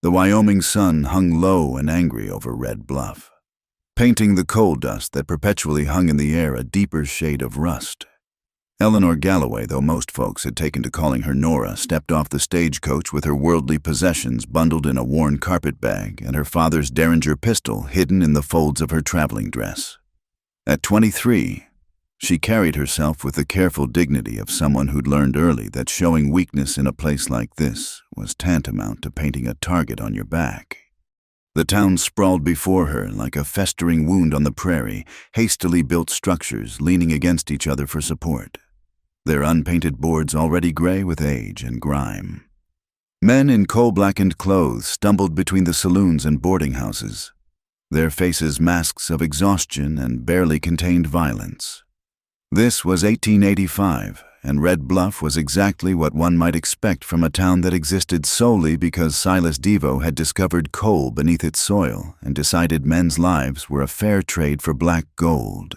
The Wyoming sun hung low and angry over Red Bluff, painting the coal dust that perpetually hung in the air a deeper shade of rust. Eleanor Galloway, though most folks had taken to calling her Nora, stepped off the stagecoach with her worldly possessions bundled in a worn carpet bag and her father's Derringer pistol hidden in the folds of her traveling dress. At 23, she carried herself with the careful dignity of someone who'd learned early that showing weakness in a place like this was tantamount to painting a target on your back. The town sprawled before her like a festering wound on the prairie, hastily built structures leaning against each other for support, their unpainted boards already gray with age and grime. Men in coal-blackened clothes stumbled between the saloons and boarding houses, their faces masks of exhaustion and barely contained violence. This was 1885, and Red Bluff was exactly what one might expect from a town that existed solely because Silas Devo had discovered coal beneath its soil and decided men's lives were a fair trade for black gold.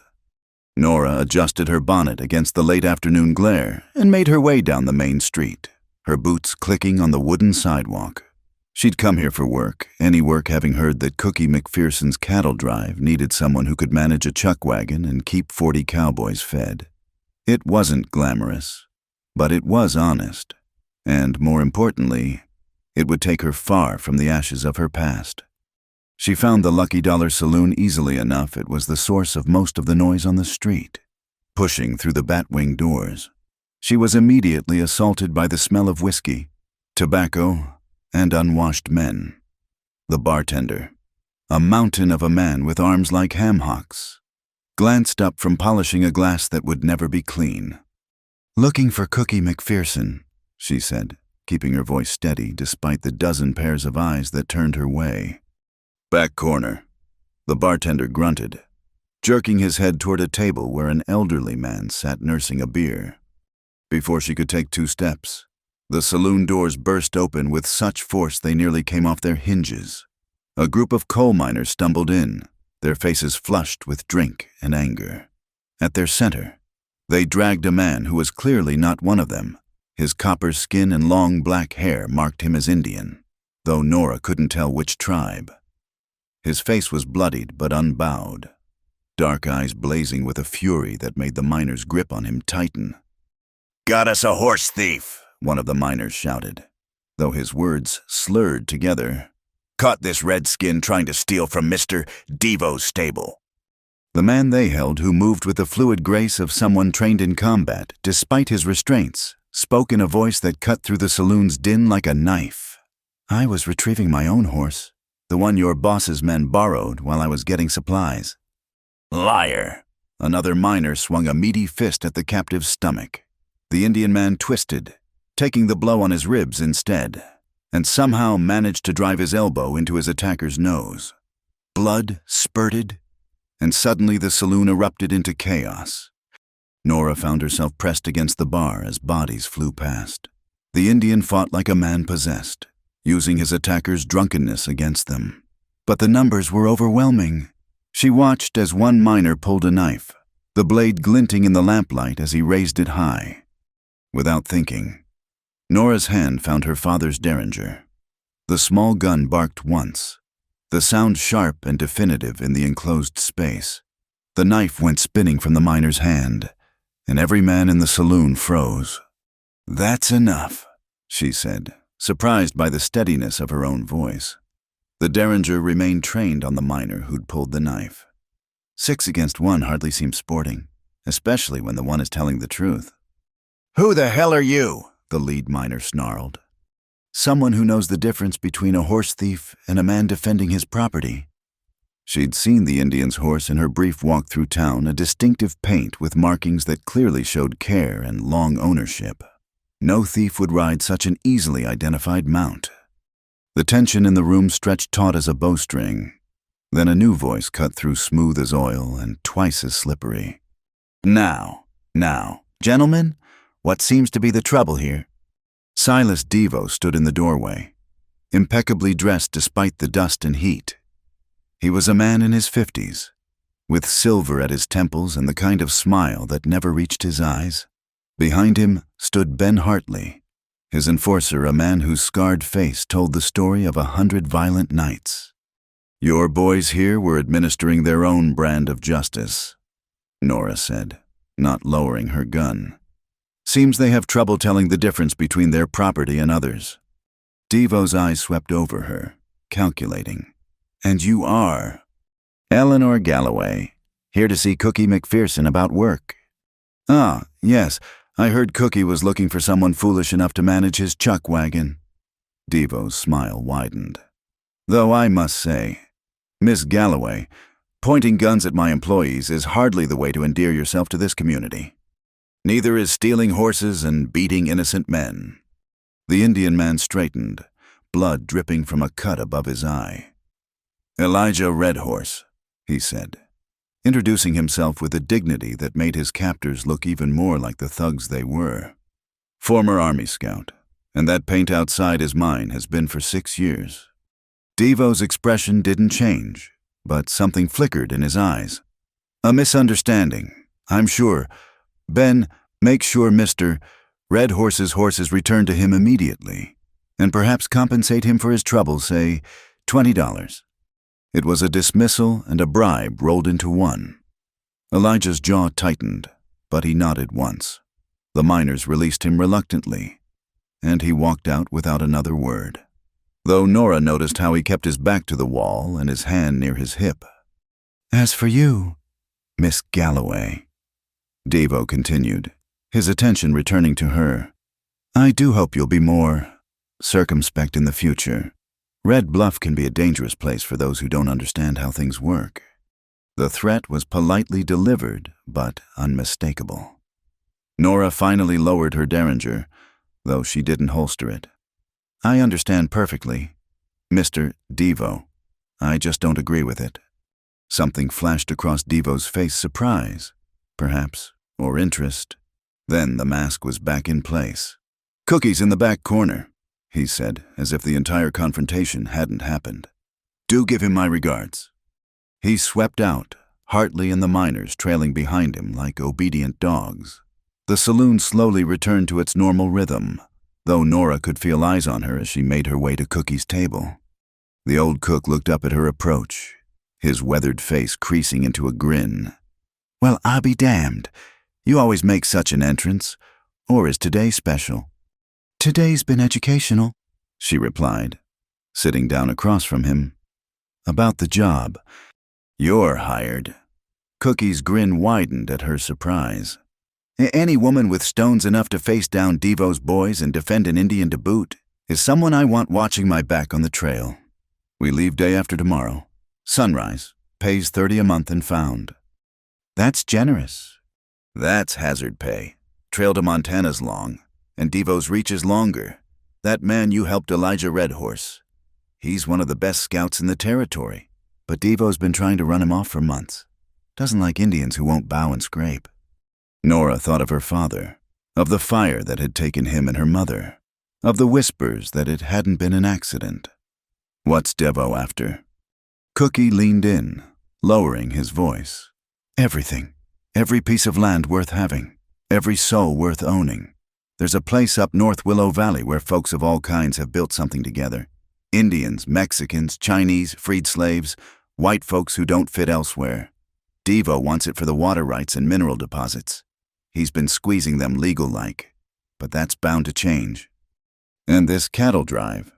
Nora adjusted her bonnet against the late afternoon glare and made her way down the main street, her boots clicking on the wooden sidewalk. She'd come here for work, any work having heard that Cookie McPherson's cattle drive needed someone who could manage a chuck wagon and keep 40 cowboys fed. It wasn't glamorous, but it was honest, and more importantly, it would take her far from the ashes of her past. She found the Lucky Dollar Saloon easily enough. It was the source of most of the noise on the street. Pushing through the batwing doors, she was immediately assaulted by the smell of whiskey, tobacco, and unwashed men. The bartender, a mountain of a man with arms like ham hocks, glanced up from polishing a glass that would never be clean. "Looking for Cookie McPherson," she said, keeping her voice steady despite the dozen pairs of eyes that turned her way. "Back corner," the bartender grunted, jerking his head toward a table where an elderly man sat nursing a beer. Before she could take 2 steps, the saloon doors burst open with such force they nearly came off their hinges. A group of coal miners stumbled in, their faces flushed with drink and anger. At their center, they dragged a man who was clearly not one of them. His copper skin and long black hair marked him as Indian, though Nora couldn't tell which tribe. His face was bloodied but unbowed, dark eyes blazing with a fury that made the miners' grip on him tighten. "Got us a horse thief," one of the miners shouted, though his words slurred together. "Caught this redskin trying to steal from Mr. Devo's stable." The man they held, who moved with the fluid grace of someone trained in combat, despite his restraints, spoke in a voice that cut through the saloon's din like a knife. "I was retrieving my own horse, the one your boss's men borrowed while I was getting supplies." "Liar!" Another miner swung a meaty fist at the captive's stomach. The Indian man twisted, taking the blow on his ribs instead, and somehow managed to drive his elbow into his attacker's nose. Blood spurted, and suddenly the saloon erupted into chaos. Nora found herself pressed against the bar as bodies flew past. The Indian fought like a man possessed, using his attacker's drunkenness against them. But the numbers were overwhelming. She watched as one miner pulled a knife, the blade glinting in the lamplight as he raised it high. Without thinking, Nora's hand found her father's Derringer. The small gun barked once, the sound sharp and definitive in the enclosed space. The knife went spinning from the miner's hand, and every man in the saloon froze. "That's enough," she said, surprised by the steadiness of her own voice. The Derringer remained trained on the miner who'd pulled the knife. 6 against 1 hardly seems sporting, especially when the one is telling the truth. "Who the hell are you?" the lead miner snarled. "Someone who knows the difference between a horse thief and a man defending his property." She'd seen the Indian's horse in her brief walk through town, a distinctive paint with markings that clearly showed care and long ownership. No thief would ride such an easily identified mount. The tension in the room stretched taut as a bowstring. Then a new voice cut through, smooth as oil and twice as slippery. Now, gentlemen, what seems to be the trouble here?" Silas Devo stood in the doorway, impeccably dressed despite the dust and heat. He was a man in his 50s, with silver at his temples and the kind of smile that never reached his eyes. Behind him stood Ben Hartley, His enforcer, a man whose scarred face told the story of 100 violent nights. "Your boys here were administering their own brand of justice," Nora said, not lowering her gun. "Seems they have trouble telling the difference between their property and others." Devo's eyes swept over her, calculating. "And you are?" "Eleanor Galloway, here to see Cookie McPherson about work." "Ah, yes, I heard Cookie was looking for someone foolish enough to manage his chuck wagon." Devo's smile widened. "Though I must say, Miss Galloway, pointing guns at my employees is hardly the way to endear yourself to this community. Neither is stealing horses and beating innocent men." The Indian man straightened, blood dripping from a cut above his eye. "Elijah Redhorse," he said, introducing himself with a dignity that made his captors look even more like the thugs they were. "Former Army Scout, and that paint outside is mine has been for 6 years." Devo's expression didn't change, but something flickered in his eyes. "A misunderstanding, I'm sure. Ben, make sure Mr. Redhorse's horses return to him immediately, and perhaps compensate him for his trouble, say $20. It was a dismissal and a bribe rolled into one. Elijah's jaw tightened, but he nodded once. The miners released him reluctantly, and he walked out without another word, though Nora noticed how he kept his back to the wall and his hand near his hip. "As for you, Miss Galloway," Devo continued, his attention returning to her, "I do hope you'll be more circumspect in the future. Red Bluff can be a dangerous place for those who don't understand how things work." The threat was politely delivered, but unmistakable. Nora finally lowered her derringer, though she didn't holster it. "I understand perfectly, Mr. Devo. I just don't agree with it." Something flashed across Devo's face, surprise, perhaps, or interest. Then the mask was back in place. "Cookie's in the back corner," he said, as if the entire confrontation hadn't happened. "Do give him my regards." He swept out, Hartley and the miners trailing behind him like obedient dogs. The saloon slowly returned to its normal rhythm, though Nora could feel eyes on her as she made her way to Cookie's table. The old cook looked up at her approach, his weathered face creasing into a grin. "Well, I'll be damned. You always make such an entrance. Or is today special?" "Today's been educational," she replied, sitting down across from him. "About the job. You're hired." Cookie's grin widened at her surprise. "Any woman with stones enough to face down Devo's boys and defend an Indian to boot is someone I want watching my back on the trail. We leave day after tomorrow. Sunrise. Pays $30 a month and found." "That's generous." "That's hazard pay. Trail to Montana's long, and Devo's reach is longer. That man you helped, Elijah Redhorse, he's one of the best scouts in the territory, but Devo's been trying to run him off for months. Doesn't like Indians who won't bow and scrape." Nora thought of her father, of the fire that had taken him and her mother, of the whispers that it hadn't been an accident. "What's Devo after?" Cookie leaned in, lowering his voice. "Everything. Every piece of land worth having. Every soul worth owning. There's a place up North Willow Valley where folks of all kinds have built something together. Indians, Mexicans, Chinese, freed slaves, white folks who don't fit elsewhere. Devo wants it for the water rights and mineral deposits. He's been squeezing them legal-like, but that's bound to change. And this cattle drive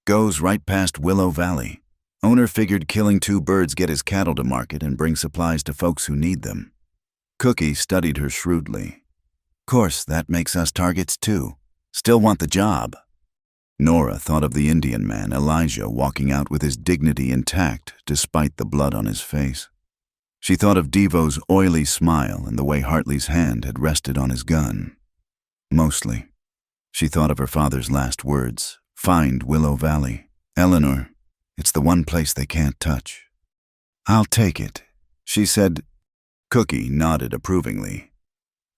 goes right past Willow Valley. Owner figured killing 2 birds get his cattle to market and bring supplies to folks who need them." Cookie studied her shrewdly. "Course, that makes us targets too. Still want the job." Nora thought of the Indian man, Elijah, walking out with his dignity intact despite the blood on his face. She thought of Devo's oily smile and the way Hartley's hand had rested on his gun. Mostly, she thought of her father's last words, "Find Willow Valley. Eleanor, it's the one place they can't touch." "I'll take it," she said. Cookie nodded approvingly.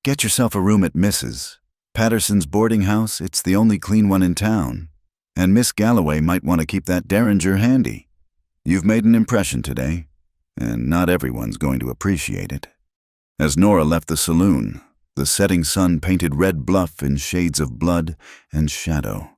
"Get yourself a room at Mrs. Patterson's boarding house. It's the only clean one in town. And Miss Galloway might want to keep that derringer handy. You've made an impression today, and not everyone's going to appreciate it." As Nora left the saloon, The setting sun painted Red Bluff in shades of blood and shadow.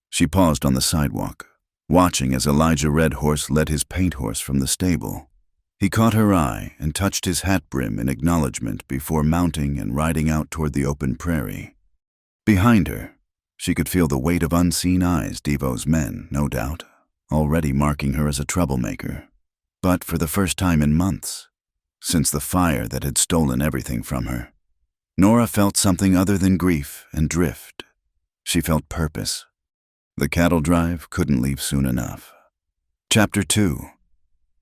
She paused on the sidewalk, watching as Elijah Red Horse led his paint horse from the stable. He caught her eye and touched his hat brim in acknowledgement before mounting and riding out toward the open prairie. Behind her, she could feel the weight of unseen eyes, Devo's men, no doubt, already marking her as a troublemaker. But for the first time in months, since the fire that had stolen everything from her, Nora felt something other than grief and drift. She felt purpose. The cattle drive couldn't leave soon enough. Chapter 2.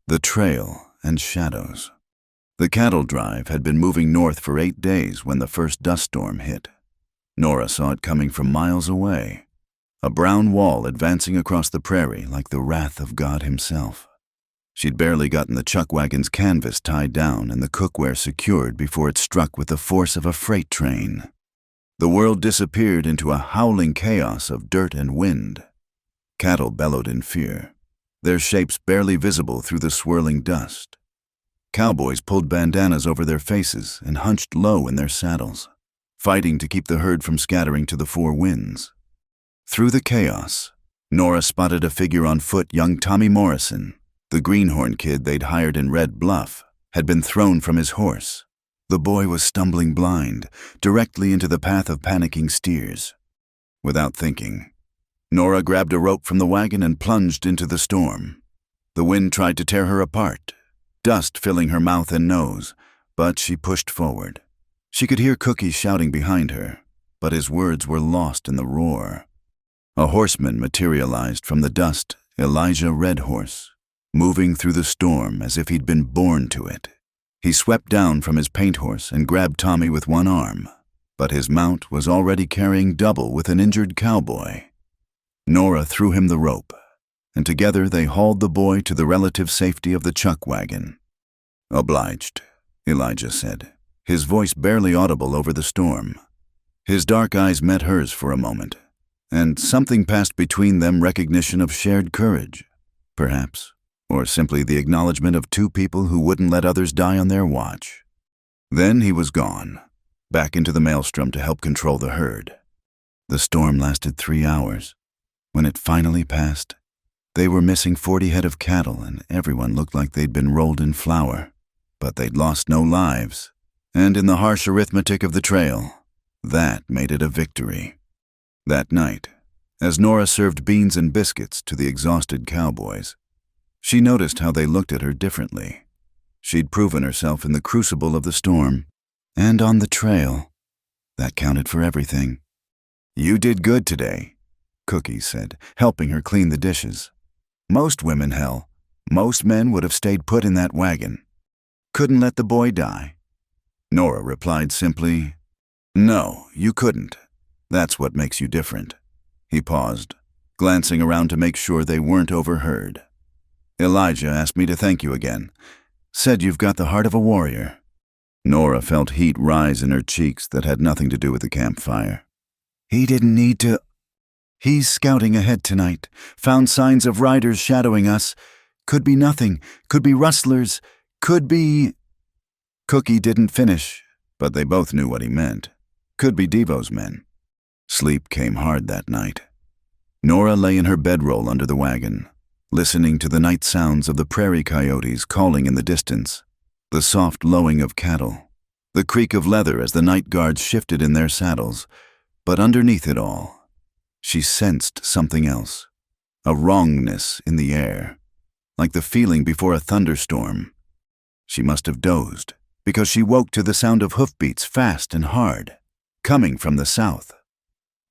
The Trail and Shadows. The cattle drive had been moving north for 8 days when the first dust storm hit. Nora saw it coming from miles away, a brown wall advancing across the prairie like the wrath of God himself. She'd barely gotten the chuck wagon's canvas tied down and the cookware secured before it struck with the force of a freight train. The world disappeared into a howling chaos of dirt and wind. Cattle bellowed in fear, their shapes barely visible through the swirling dust. Cowboys pulled bandanas over their faces and hunched low in their saddles, fighting to keep the herd from scattering to the four winds. Through the chaos, Nora spotted a figure on foot. Young Tommy Morrison, the greenhorn kid they'd hired in Red Bluff, had been thrown from his horse. The boy was stumbling blind, directly into the path of panicking steers. Without thinking, Nora grabbed a rope from the wagon and plunged into the storm. The wind tried to tear her apart, dust filling her mouth and nose, but she pushed forward. She could hear Cookie shouting behind her, but his words were lost in the roar. A horseman materialized from the dust, Elijah Red Horse, moving through the storm as if he'd been born to it. He swept down from his paint horse and grabbed Tommy with one arm, but his mount was already carrying double with an injured cowboy. Nora threw him the rope, and together they hauled the boy to the relative safety of the chuck wagon. "Obliged," Elijah said, his voice barely audible over the storm. His dark eyes met hers for a moment, and something passed between them, recognition of shared courage, perhaps, or simply the acknowledgement of two people who wouldn't let others die on their watch. Then he was gone, back into the maelstrom to help control the herd. The storm lasted 3 hours. When it finally passed, they were missing 40 head of cattle and everyone looked like they'd been rolled in flour. But they'd lost no lives, and in the harsh arithmetic of the trail, that made it a victory. That night, as Nora served beans and biscuits to the exhausted cowboys, she noticed how they looked at her differently. She'd proven herself in the crucible of the storm, and on the trail. That counted for everything. "You did good today," Cookie said, helping her clean the dishes. "Most women, hell, most men would have stayed put in that wagon. Couldn't let the boy die." Nora replied simply, "No, you couldn't. That's what makes you different." He paused, glancing around to make sure they weren't overheard. "Elijah asked me to thank you again. Said you've got the heart of a warrior." Nora felt heat rise in her cheeks that had nothing to do with the campfire. "He didn't need to. He's scouting ahead tonight. Found signs of riders shadowing us. Could be nothing. Could be rustlers. Could be—" Cookie didn't finish, but they both knew what he meant. Could be Devo's men. Sleep came hard that night. Nora lay in her bedroll under the wagon, listening to the night sounds of the prairie coyotes calling in the distance, the soft lowing of cattle, the creak of leather as the night guards shifted in their saddles. But underneath it all, she sensed something else, a wrongness in the air, like the feeling before a thunderstorm. She must have dozed, because she woke to the sound of hoofbeats fast and hard, coming from the south.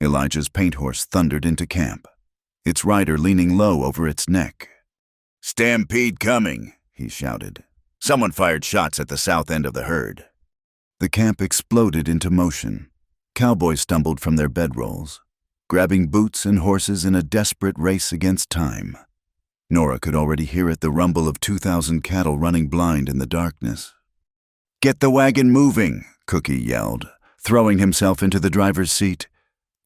Elijah's paint horse thundered into camp, its rider leaning low over its neck. "Stampede coming," he shouted. "Someone fired shots at the south end of the herd." The camp exploded into motion. Cowboys stumbled from their bedrolls, grabbing boots and horses in a desperate race against time. Nora could already hear it, the rumble of 2,000 cattle running blind in the darkness. "Get the wagon moving," Cookie yelled, throwing himself into the driver's seat.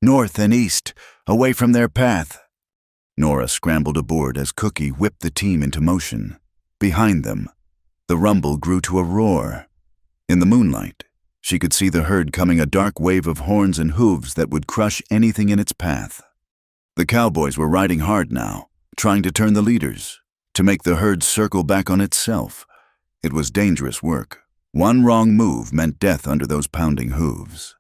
"North and east, away from their path." Nora scrambled aboard as Cookie whipped the team into motion. Behind them, the rumble grew to a roar. In the moonlight, She could see the herd coming, a dark wave of horns and hooves that would crush anything in its path. The cowboys were riding hard now, trying to turn the leaders, to make the herd circle back on itself. It was dangerous work. One wrong move meant death under those pounding hooves.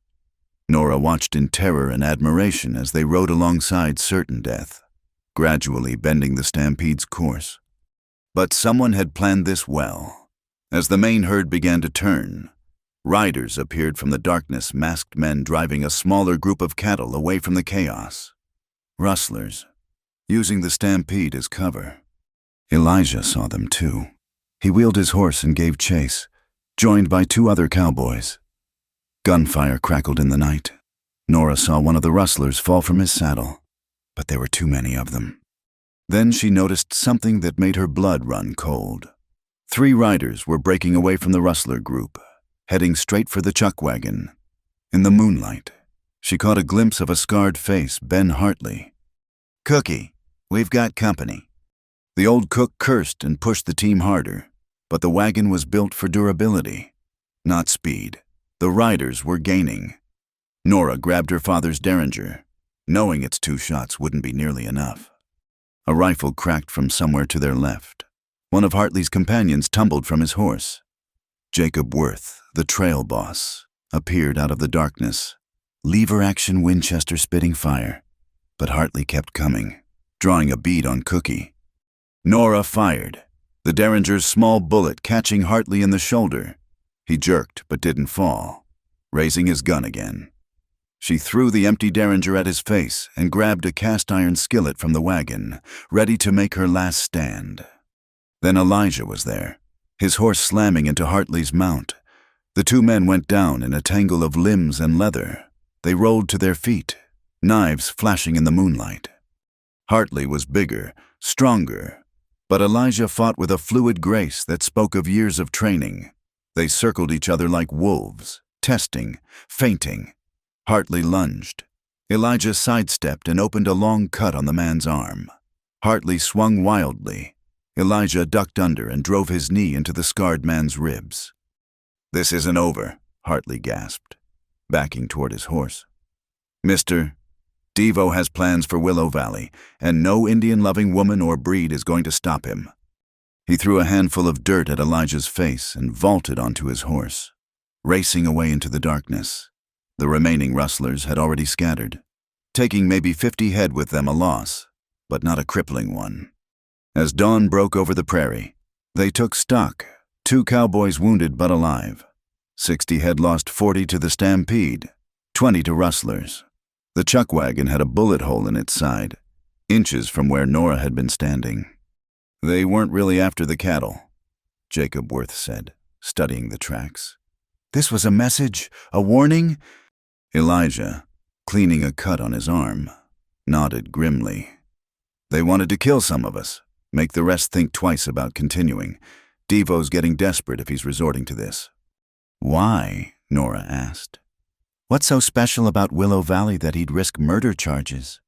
Nora watched in terror and admiration as they rode alongside certain death, gradually bending the stampede's course. But someone had planned this well. As the main herd began to turn, riders appeared from the darkness, masked men driving a smaller group of cattle away from the chaos. Rustlers, using the stampede as cover. Elijah saw them too. He wheeled his horse and gave chase, joined by 2 other cowboys. Gunfire crackled in the night. Nora saw one of the rustlers fall from his saddle, but there were too many of them. Then she noticed something that made her blood run cold. 3 riders were breaking away from the rustler group, heading straight for the chuck wagon. In the moonlight, she caught a glimpse of a scarred face, Ben Hartley. "Cookie, we've got company." The old cook cursed and pushed the team harder, but the wagon was built for durability, not speed. The riders were gaining. Nora grabbed her father's derringer, knowing its 2 shots wouldn't be nearly enough. A rifle cracked from somewhere to their left. One of Hartley's companions tumbled from his horse. Jacob Worth, the trail boss, appeared out of the darkness, lever-action Winchester spitting fire. But Hartley kept coming, drawing a bead on Cookie. Nora fired, the derringer's small bullet catching Hartley in the shoulder. He jerked but didn't fall, raising his gun again. She threw the empty derringer at his face and grabbed a cast-iron skillet from the wagon, ready to make her last stand. Then Elijah was there, his horse slamming into Hartley's mount. The 2 men went down in a tangle of limbs and leather. They rolled to their feet, knives flashing in the moonlight. Hartley was bigger, stronger, but Elijah fought with a fluid grace that spoke of years of training. They circled each other like wolves, testing, feinting. Hartley lunged. Elijah sidestepped and opened a long cut on the man's arm. Hartley swung wildly. Elijah ducked under and drove his knee into the scarred man's ribs. "This isn't over," Hartley gasped, backing toward his horse. "Mister, Devo has plans for Willow Valley, and no Indian-loving woman or breed is going to stop him." He threw a handful of dirt at Elijah's face and vaulted onto his horse, racing away into the darkness. The remaining rustlers had already scattered, taking maybe 50 head with them, a loss, but not a crippling one. As dawn broke over the prairie, they took stock, 2 cowboys wounded but alive. 60 head lost, 40 to the stampede, 20 to rustlers. The chuck wagon had a bullet hole in its side, inches from where Nora had been standing. "They weren't really after the cattle," Jacob Worth said, studying the tracks. "This was a message, a warning?" Elijah, cleaning a cut on his arm, nodded grimly. "They wanted to kill some of us, make the rest think twice about continuing. Devo's getting desperate if he's resorting to this." "Why?" Nora asked. "What's so special about Willow Valley that he'd risk murder charges?"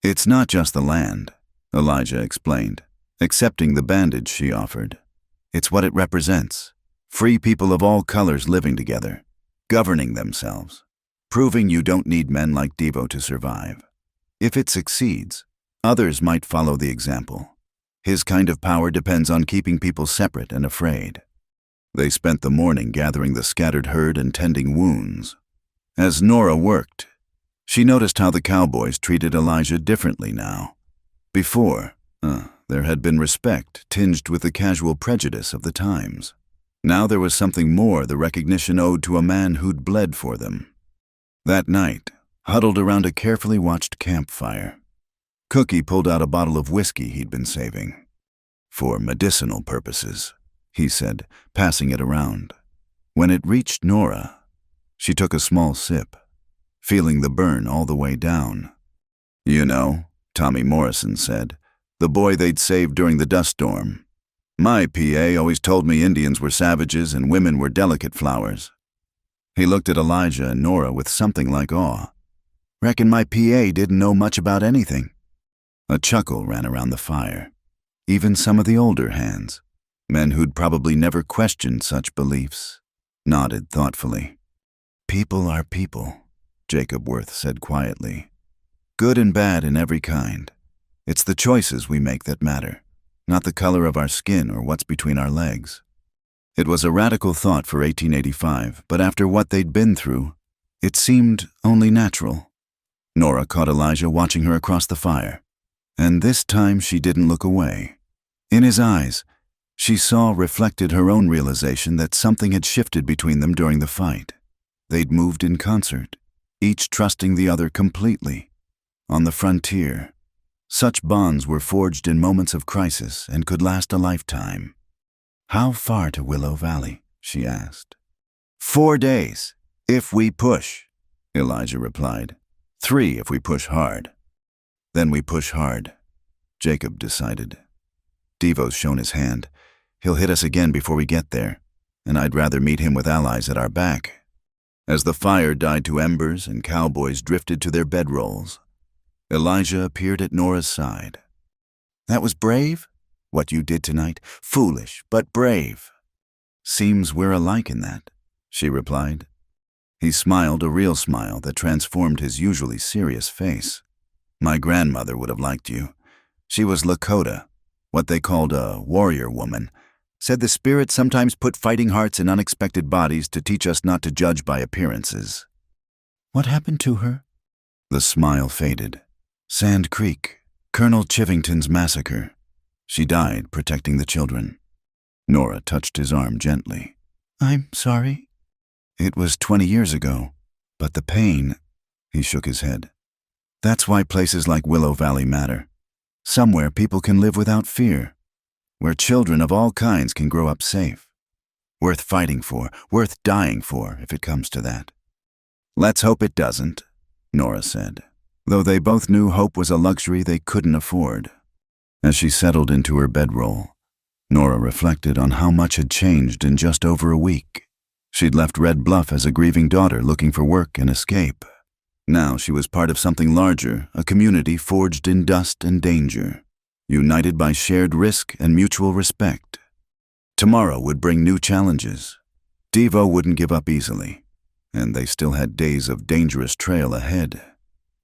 "It's not just the land," Elijah explained, accepting the bandage she offered. "It's what it represents. Free people of all colors living together, governing themselves, proving you don't need men like Devo to survive. If it succeeds, others might follow the example. His kind of power depends on keeping people separate and afraid." They spent the morning gathering the scattered herd and tending wounds. As Nora worked, she noticed how the cowboys treated Elijah differently now. Before, there had been respect tinged with the casual prejudice of the times. Now there was something more, the recognition owed to a man who'd bled for them. That night, huddled around a carefully watched campfire, Cookie pulled out a bottle of whiskey he'd been saving. "For medicinal purposes," he said, passing it around. When it reached Nora, she took a small sip, feeling the burn all the way down. "You know," Tommy Morrison said, "the boy they'd saved during the dust storm. My PA always told me Indians were savages and women were delicate flowers." He looked at Elijah and Nora with something like awe. "Reckon my PA didn't know much about anything." A chuckle ran around the fire. Even some of the older hands, men who'd probably never questioned such beliefs, nodded thoughtfully. People are people, Jacob Worth said quietly. Good and bad in every kind. It's the choices we make that matter, not the color of our skin or what's between our legs. It was a radical thought for 1885, but after what they'd been through, it seemed only natural. Nora caught Elijah watching her across the fire, and this time she didn't look away. In his eyes, she saw reflected her own realization that something had shifted between them during the fight. They'd moved in concert, each trusting the other completely. On the frontier, such bonds were forged in moments of crisis and could last a lifetime. How far to Willow Valley? She asked. 4 days, if we push, Elijah replied. 3 if we push hard. Then we push hard, Jacob decided. Devo's shown his hand. He'll hit us again before we get there, and I'd rather meet him with allies at our back. As the fire died to embers and cowboys drifted to their bedrolls, Elijah appeared at Nora's side. That was brave? What you did tonight? Foolish, but brave. Seems we're alike in that, she replied. He smiled a real smile that transformed his usually serious face. My grandmother would have liked you. She was Lakota, what they called a warrior woman. Said the spirits sometimes put fighting hearts in unexpected bodies to teach us not to judge by appearances. What happened to her? The smile faded. Sand Creek, Colonel Chivington's massacre. She died protecting the children. Nora touched his arm gently. I'm sorry. It was 20 years ago, but the pain, he shook his head. That's why places like Willow Valley matter. Somewhere people can live without fear, where children of all kinds can grow up safe. Worth fighting for, worth dying for, if it comes to that. Let's hope it doesn't, Nora said, though they both knew hope was a luxury they couldn't afford. As she settled into her bedroll, Nora reflected on how much had changed in just over a week. She'd left Red Bluff as a grieving daughter looking for work and escape. Now she was part of something larger, a community forged in dust and danger, united by shared risk and mutual respect. Tomorrow would bring new challenges. Devo wouldn't give up easily, and they still had days of dangerous trail ahead.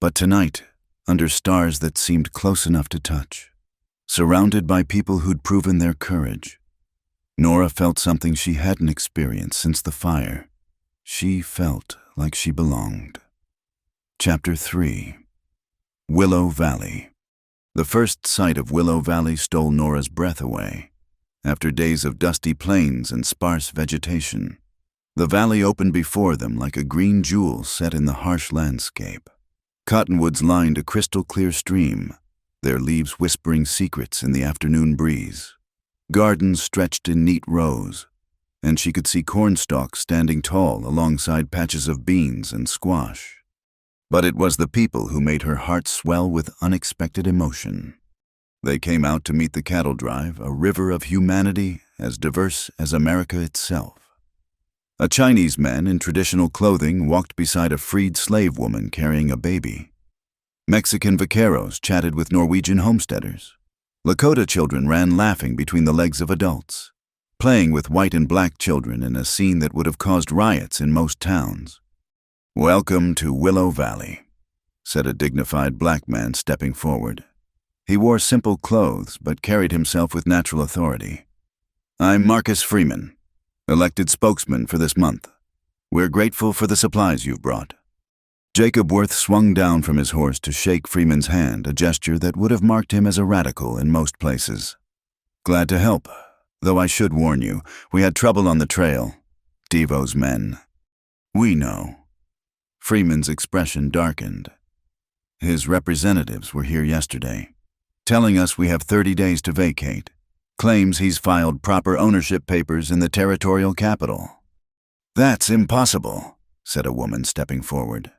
But tonight, under stars that seemed close enough to touch, surrounded by people who'd proven their courage, Nora felt something she hadn't experienced since the fire. She felt like she belonged. Chapter 3. Willow Valley. The first sight of Willow Valley stole Nora's breath away. After days of dusty plains and sparse vegetation, the valley opened before them like a green jewel set in the harsh landscape. Cottonwoods lined a crystal-clear stream, their leaves whispering secrets in the afternoon breeze. Gardens stretched in neat rows, and she could see cornstalks standing tall alongside patches of beans and squash. But it was the people who made her heart swell with unexpected emotion. They came out to meet the cattle drive, a river of humanity as diverse as America itself. A Chinese man in traditional clothing walked beside a freed slave woman carrying a baby. Mexican vaqueros chatted with Norwegian homesteaders. Lakota children ran laughing between the legs of adults, playing with white and black children in a scene that would have caused riots in most towns. Welcome to Willow Valley, said a dignified black man stepping forward. He wore simple clothes but carried himself with natural authority. I'm Marcus Freeman, elected spokesman for this month. We're grateful for the supplies you've brought. Jacob Worth swung down from his horse to shake Freeman's hand, a gesture that would have marked him as a radical in most places. Glad to help, though I should warn you, we had trouble on the trail. Devo's men. We know. Freeman's expression darkened. His representatives were here yesterday, telling us we have 30 days to vacate. Claims he's filed proper ownership papers in the territorial capital. That's impossible, said a woman stepping forward.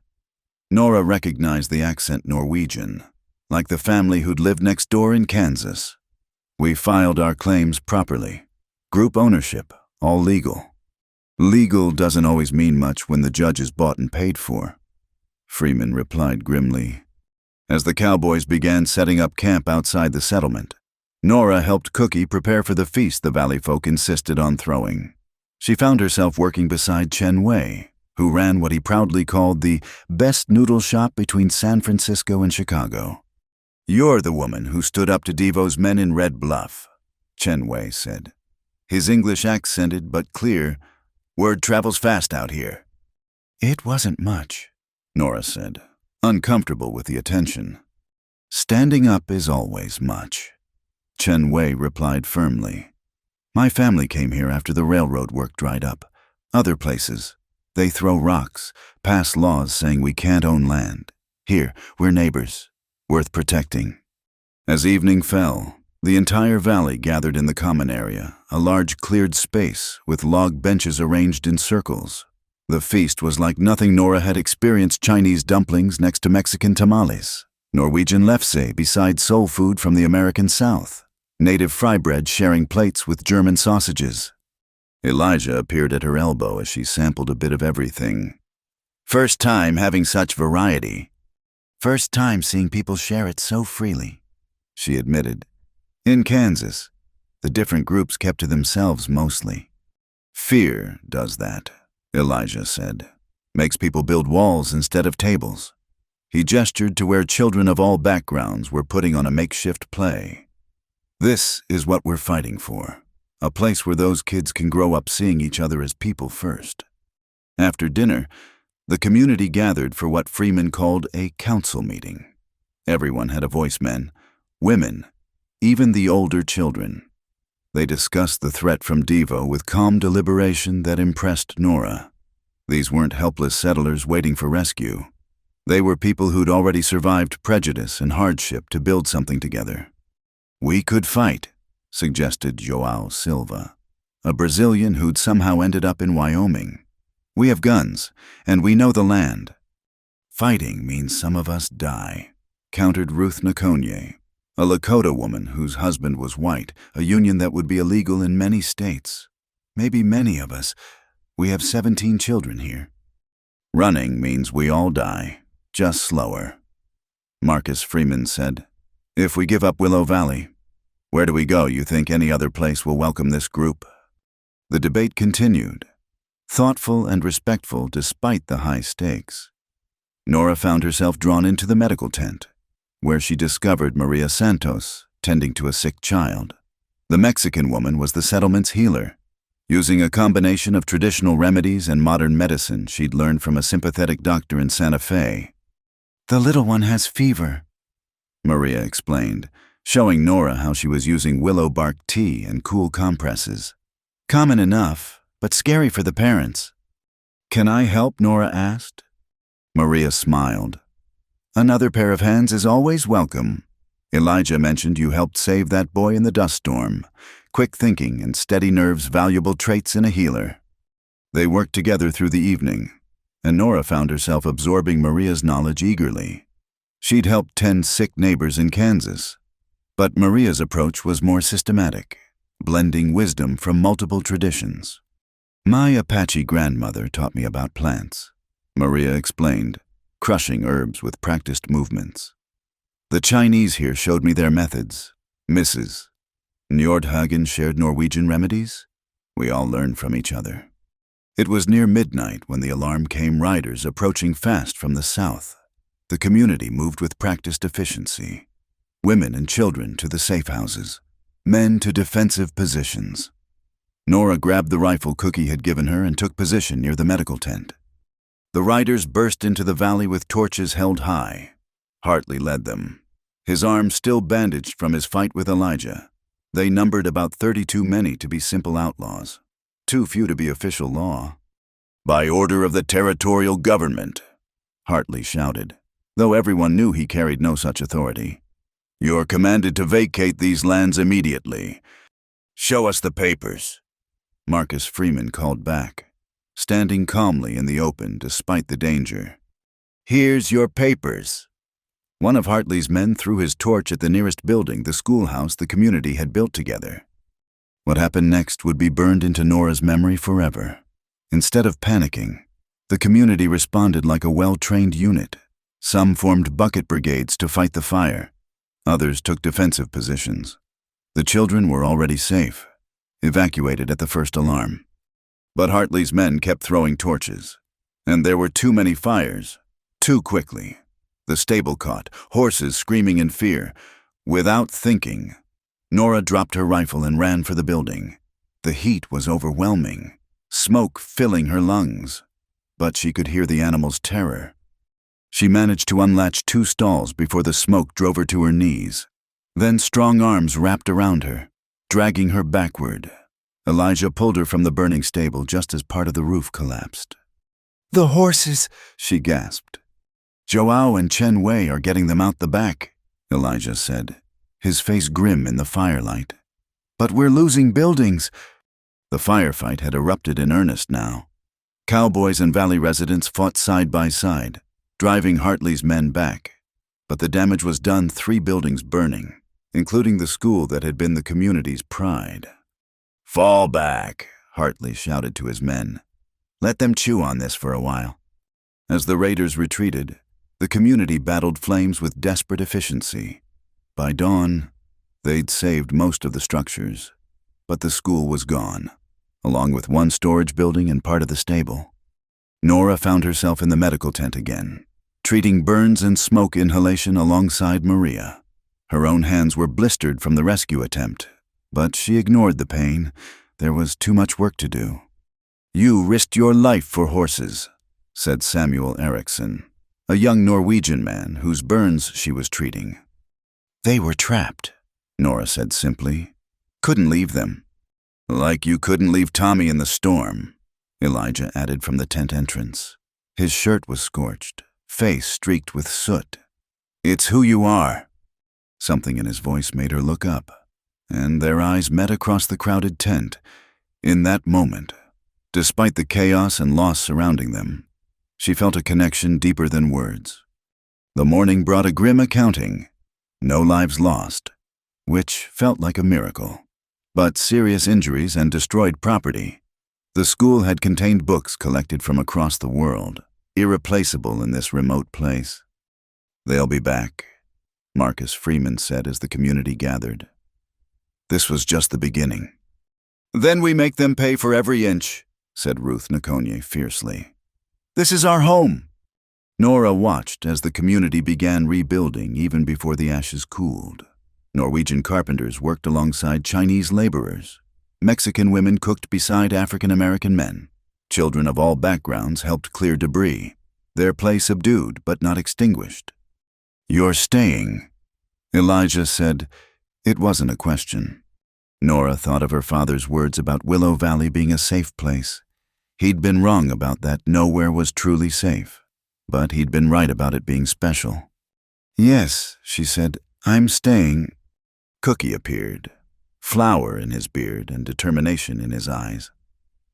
Nora recognized the accent Norwegian, like the family who'd lived next door in Kansas. We filed our claims properly. Group ownership, all legal. Legal doesn't always mean much when the judge is bought and paid for, Freeman replied grimly. As the cowboys began setting up camp outside the settlement, Nora helped Cookie prepare for the feast the valley folk insisted on throwing. She found herself working beside Chen Wei, who ran what he proudly called the best noodle shop between San Francisco and Chicago. "You're the woman who stood up to Devo's men in Red Bluff," Chen Wei said. His English accented but clear. "Word travels fast out here." "It wasn't much," Nora said, uncomfortable with the attention. "Standing up is always much," Chen Wei replied firmly. "My family came here after the railroad work dried up. Other places, they throw rocks, pass laws saying we can't own land. Here, we're neighbors, worth protecting." As evening fell, the entire valley gathered in the common area, a large cleared space with log benches arranged in circles. The feast was like nothing Nora had experienced: Chinese dumplings next to Mexican tamales, Norwegian lefse beside soul food from the American South, native fry bread sharing plates with German sausages. Elijah appeared at her elbow as she sampled a bit of everything. "First time having such variety." "First time seeing people share it so freely," she admitted. "In Kansas, the different groups kept to themselves mostly." "Fear does that," Elijah said. "Makes people build walls instead of tables." He gestured to where children of all backgrounds were putting on a makeshift play. "This is what we're fighting for. A place where those kids can grow up seeing each other as people first." After dinner, the community gathered for what Freeman called a council meeting. Everyone had a voice: men, women, even the older children. They discussed the threat from Devo with calm deliberation that impressed Nora. These weren't helpless settlers waiting for rescue. They were people who'd already survived prejudice and hardship to build something together. "We could fight," suggested João Silva, a Brazilian who'd somehow ended up in Wyoming. "We have guns, and we know the land." "Fighting means some of us die," countered Ruth Nakonye, a Lakota woman whose husband was white, a union that would be illegal in many states. "Maybe many of us. We have 17 children here." "Running means we all die, just slower," Marcus Freeman said. "If we give up Willow Valley, where do we go? You think any other place will welcome this group?" The debate continued, thoughtful and respectful despite the high stakes. Nora found herself drawn into the medical tent, where she discovered Maria Santos tending to a sick child. The Mexican woman was the settlement's healer, using a combination of traditional remedies and modern medicine she'd learned from a sympathetic doctor in Santa Fe. "The little one has fever," Maria explained, showing Nora how she was using willow bark tea and cool compresses. "Common enough, but scary for the parents." "Can I help?" Nora asked. Maria smiled. "Another pair of hands is always welcome. Elijah mentioned you helped save that boy in the dust storm. Quick thinking and steady nerves, valuable traits in a healer." They worked together through the evening, and Nora found herself absorbing Maria's knowledge eagerly. She'd helped 10 sick neighbors in Kansas, but Maria's approach was more systematic, blending wisdom from multiple traditions. "My Apache grandmother taught me about plants," Maria explained, crushing herbs with practiced movements. "The Chinese here showed me their methods. Mrs. Njordhagen shared Norwegian remedies. We all learned from each other." It was near midnight when the alarm came, riders approaching fast from the south. The community moved with practiced efficiency. Women and children to the safe houses, men to defensive positions. Nora grabbed the rifle Cookie had given her and took position near the medical tent. The riders burst into the valley with torches held high. Hartley led them, his arm still bandaged from his fight with Elijah. They numbered about 32 many to be simple outlaws, too few to be official law. "By order of the territorial government," Hartley shouted, though everyone knew he carried no such authority. "You're commanded to vacate these lands immediately. Show us the papers," Marcus Freeman called back, standing calmly in the open despite the danger. "Here's your papers." One of Hartley's men threw his torch at the nearest building, the schoolhouse the community had built together. What happened next would be burned into Nora's memory forever. Instead of panicking, the community responded like a well-trained unit. Some formed bucket brigades to fight the fire. Others took defensive positions. The children were already safe, evacuated at the first alarm. But Hartley's men kept throwing torches, And there were too many fires. Too quickly. The stable caught, horses screaming in fear. Without thinking, Nora dropped her rifle and ran for the building. The heat was overwhelming, smoke filling her lungs. But she could hear the animals' terror. She managed to unlatch 2 stalls before the smoke drove her to her knees. Then strong arms wrapped around her, dragging her backward. Elijah pulled her from the burning stable just as part of the roof collapsed. "The horses," she gasped. "Joao and Chen Wei are getting them out the back," Elijah said, his face grim in the firelight. "But we're losing buildings." The firefight had erupted in earnest now. Cowboys and valley residents fought side by side, driving Hartley's men back. But the damage was done, 3 buildings burning, including the school that had been the community's pride. "Fall back," Hartley shouted to his men. "Let them chew on this for a while." As the raiders retreated, the community battled flames with desperate efficiency. By dawn, they'd saved most of the structures, but the school was gone, along with 1 storage building and part of the stable. Nora found herself in the medical tent again, treating burns and smoke inhalation alongside Maria. Her own hands were blistered from the rescue attempt, but she ignored the pain. There was too much work to do. "You risked your life for horses," said Samuel Eriksson, a young Norwegian man whose burns she was treating. "They were trapped," Nora said simply. "Couldn't leave them." "Like you couldn't leave Tommy in the storm," Elijah added from the tent entrance. His shirt was scorched, face streaked with soot. "It's who you are." Something in his voice made her look up, and their eyes met across the crowded tent. In that moment, despite the chaos and loss surrounding them, she felt a connection deeper than words. The morning brought a grim accounting. No lives lost, which felt like a miracle, but serious injuries and destroyed property. The school had contained books collected from across the world, irreplaceable in this remote place. "They'll be back," Marcus Freeman said as the community gathered. This was just the beginning. "Then we make them pay for every inch," said Ruth Nakonye fiercely. "This is our home." Nora watched as the community began rebuilding even before the ashes cooled. Norwegian carpenters worked alongside Chinese laborers. Mexican women cooked beside African American men. Children of all backgrounds helped clear debris, their play subdued but not extinguished. "You're staying," Elijah said. It wasn't a question. Nora thought of her father's words about Willow Valley being a safe place. He'd been wrong about that nowhere was truly safe, but he'd been right about it being special. "Yes," she said, "I'm staying." Cookie appeared, flour in his beard and determination in his eyes.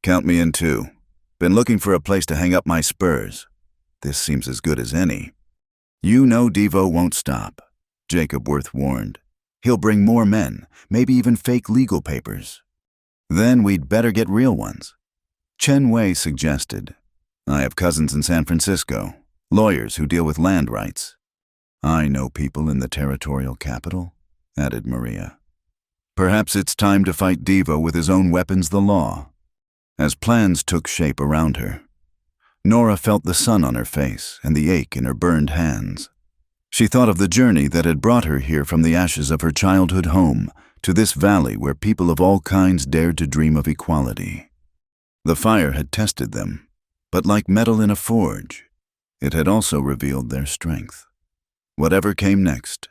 "Count me in too. Been looking for a place to hang up my spurs. This seems as good as any." "You know Devo won't stop," Jacob Worth warned. "He'll bring more men, maybe even fake legal papers. Then we'd better get real ones." Chen Wei suggested. "I have cousins in San Francisco, lawyers who deal with land rights." "I know people in the territorial capital," added Maria. "Perhaps it's time to fight Devo with his own weapons, the law." As plans took shape around her, Nora felt the sun on her face and the ache in her burned hands. She thought of the journey that had brought her here from the ashes of her childhood home to this valley where people of all kinds dared to dream of equality. The fire had tested them, but like metal in a forge, it had also revealed their strength. Whatever came next,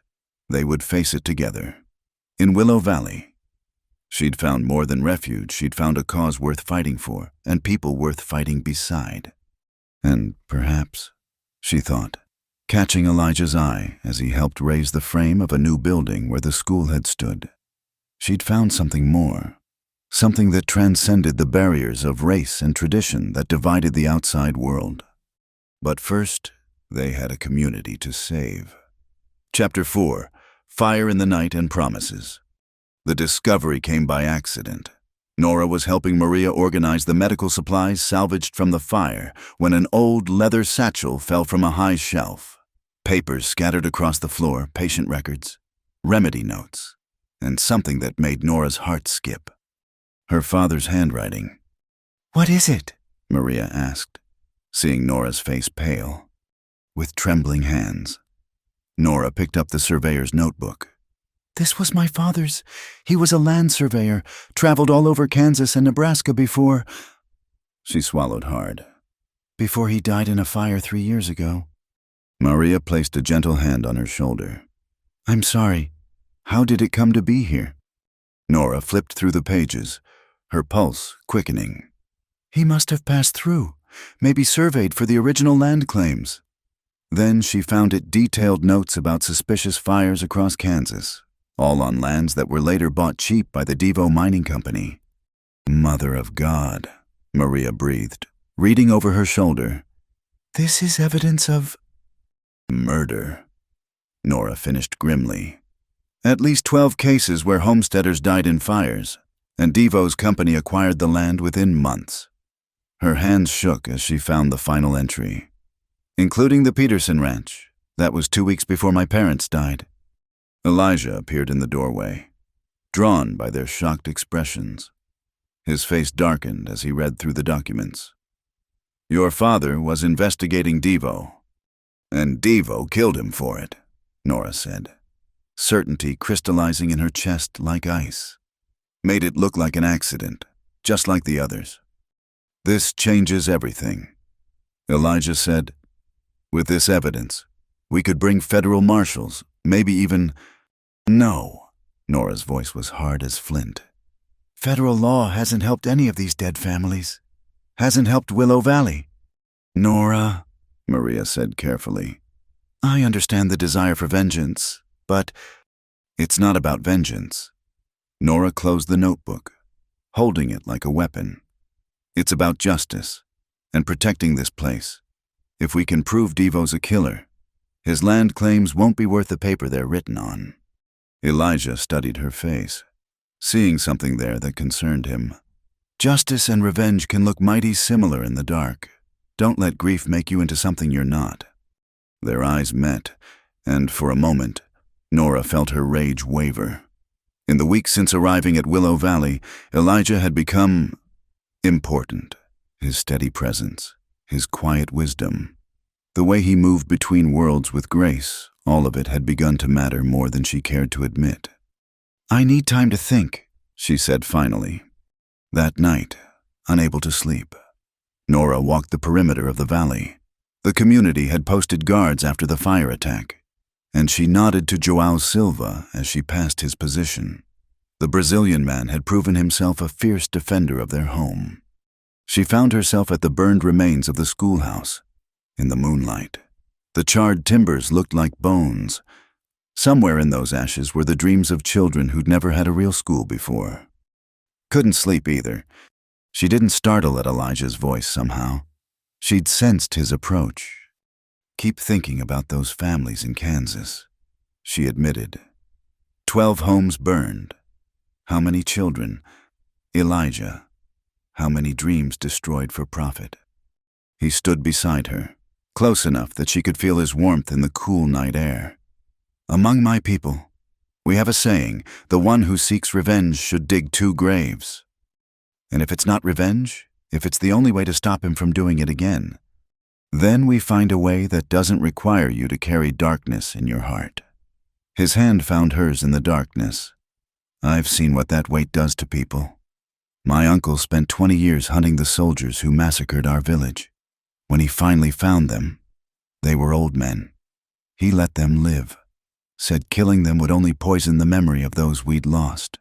they would face it together. In Willow Valley, she'd found more than refuge. She'd found a cause worth fighting for, and people worth fighting beside. And perhaps, she thought, catching Elijah's eye as he helped raise the frame of a new building where the school had stood, she'd found something more, something that transcended the barriers of race and tradition that divided the outside world. But first, they had a community to save. Chapter 4. Fire in the Night and Promises. The discovery came by accident. Nora was helping Maria organize the medical supplies salvaged from the fire when an old leather satchel fell from a high shelf. Papers scattered across the floor, patient records, remedy notes, and something that made Nora's heart skip. Her father's handwriting. "What is it?" Maria asked. seeing Nora's face pale. With trembling hands, Nora picked up the surveyor's notebook. "This was my father's. He was a land surveyor, traveled all over Kansas and Nebraska before—" She swallowed hard. "Before he died in a fire 3 years ago." Maria placed a gentle hand on her shoulder. "I'm sorry. How did it come to be here?" Nora flipped through the pages, her pulse quickening. "He must have passed through, maybe surveyed for the original land claims." Then she found it detailed notes about suspicious fires across Kansas, all on lands that were later bought cheap by the Devo Mining Company. "Mother of God," Maria breathed, reading over her shoulder. "This is evidence of—" "Murder," Nora finished grimly. "At least 12 cases where homesteaders died in fires, and Devo's company acquired the land within months." Her hands shook as she found the final entry. "Including the Peterson Ranch. That was 2 weeks before my parents died." Elijah appeared in the doorway, drawn by their shocked expressions. His face darkened as he read through the documents. "Your father was investigating Devo, and Devo killed him for it," Nora said, certainty crystallizing in her chest like ice. "Made it look like an accident, just like the others. This changes everything." Elijah said, "With this evidence, we could bring federal marshals, maybe even—" "No," Nora's voice was hard as flint. "Federal law hasn't helped any of these dead families. Hasn't helped Willow Valley." "Nora," Maria said carefully, "I understand the desire for vengeance, but it's not about vengeance." Nora closed the notebook, holding it like a weapon. "It's about justice and protecting this place. If we can prove Devo's a killer, his land claims won't be worth the paper they're written on." Elijah studied her face, seeing something there that concerned him. "Justice and revenge can look mighty similar in the dark. Don't let grief make you into something you're not." Their eyes met, and for a moment, Nora felt her rage waver. In the weeks since arriving at Willow Valley, Elijah had become important. His steady presence, his quiet wisdom, the way he moved between worlds with grace, all of it had begun to matter more than she cared to admit. "I need time to think," she said finally. That night, unable to sleep, Nora walked the perimeter of the valley. The community had posted guards after the fire attack, and she nodded to João Silva as she passed his position. The Brazilian man had proven himself a fierce defender of their home. She found herself at the burned remains of the schoolhouse. In the moonlight, the charred timbers looked like bones. Somewhere in those ashes were the dreams of children who'd never had a real school before. Couldn't sleep either. She didn't startle at Elijah's voice somehow. She'd sensed his approach. "Keep thinking about those families in Kansas," she admitted. 12 homes burned. How many children? Elijah. How many dreams destroyed for profit? He stood beside her, close enough that she could feel his warmth in the cool night air. "Among my people, we have a saying, the one who seeks revenge should dig 2 graves. And if it's not revenge, if it's the only way to stop him from doing it again, then we find a way that doesn't require you to carry darkness in your heart." His hand found hers in the darkness. "I've seen what that weight does to people. My uncle spent 20 years hunting the soldiers who massacred our village. When he finally found them, they were old men. He let them live, said killing them would only poison the memory of those we'd lost."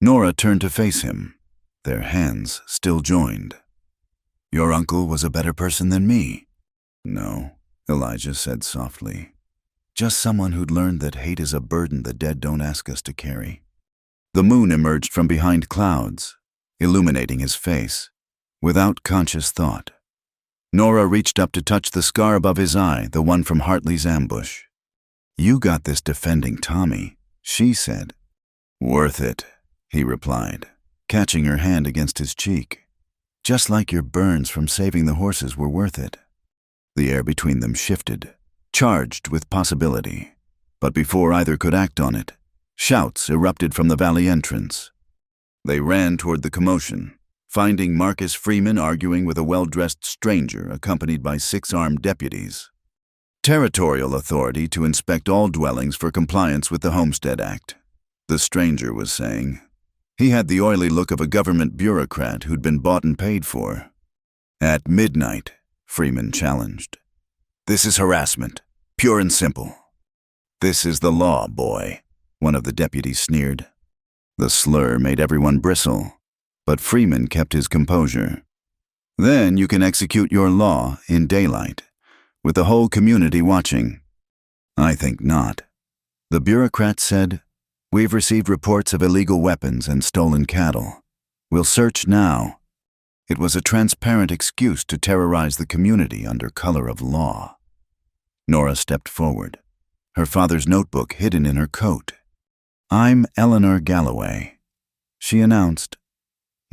Nora turned to face him, their hands still joined. "Your uncle was a better person than me." "No," Elijah said softly. "Just someone who'd learned that hate is a burden the dead don't ask us to carry." The moon emerged from behind clouds, illuminating his face, without conscious thought. Nora reached up to touch the scar above his eye, the one from Hartley's ambush. "You got this defending Tommy," she said. "Worth it," he replied, catching her hand against his cheek. "Just like your burns from saving the horses were worth it." The air between them shifted, charged with possibility. But before either could act on it, shouts erupted from the valley entrance. They ran toward the commotion, finding Marcus Freeman arguing with a well-dressed stranger accompanied by 6 armed deputies. Territorial authority to inspect all dwellings for compliance with the Homestead Act, the stranger was saying. He had the oily look of a government bureaucrat who'd been bought and paid for. At midnight, Freeman challenged. This is harassment, pure and simple. This is the law, boy, one of the deputies sneered. The slur made everyone bristle, but Freeman kept his composure. Then you can execute your law in daylight, with the whole community watching. I think not. The bureaucrat said, We've received reports of illegal weapons and stolen cattle. We'll search now. It was a transparent excuse to terrorize the community under color of law. Nora stepped forward, her father's notebook hidden in her coat. I'm Eleanor Galloway, she announced.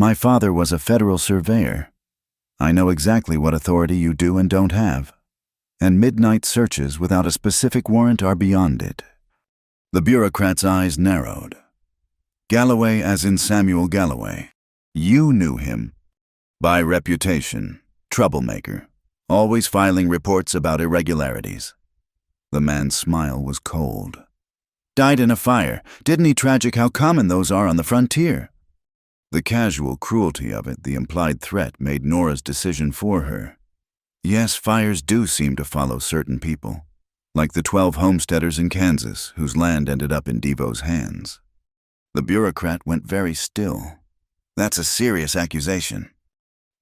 My father was a federal surveyor. I know exactly what authority you do and don't have. And midnight searches without a specific warrant are beyond it. The bureaucrat's eyes narrowed. Galloway as in Samuel Galloway. You knew him. By reputation, troublemaker, always filing reports about irregularities. The man's smile was cold. Died in a fire. Didn't he tragic how common those are on the frontier? The casual cruelty of it, the implied threat, made Nora's decision for her. Yes, fires do seem to follow certain people, like the 12 homesteaders in Kansas whose land ended up in Devo's hands. The bureaucrat went very still. That's a serious accusation.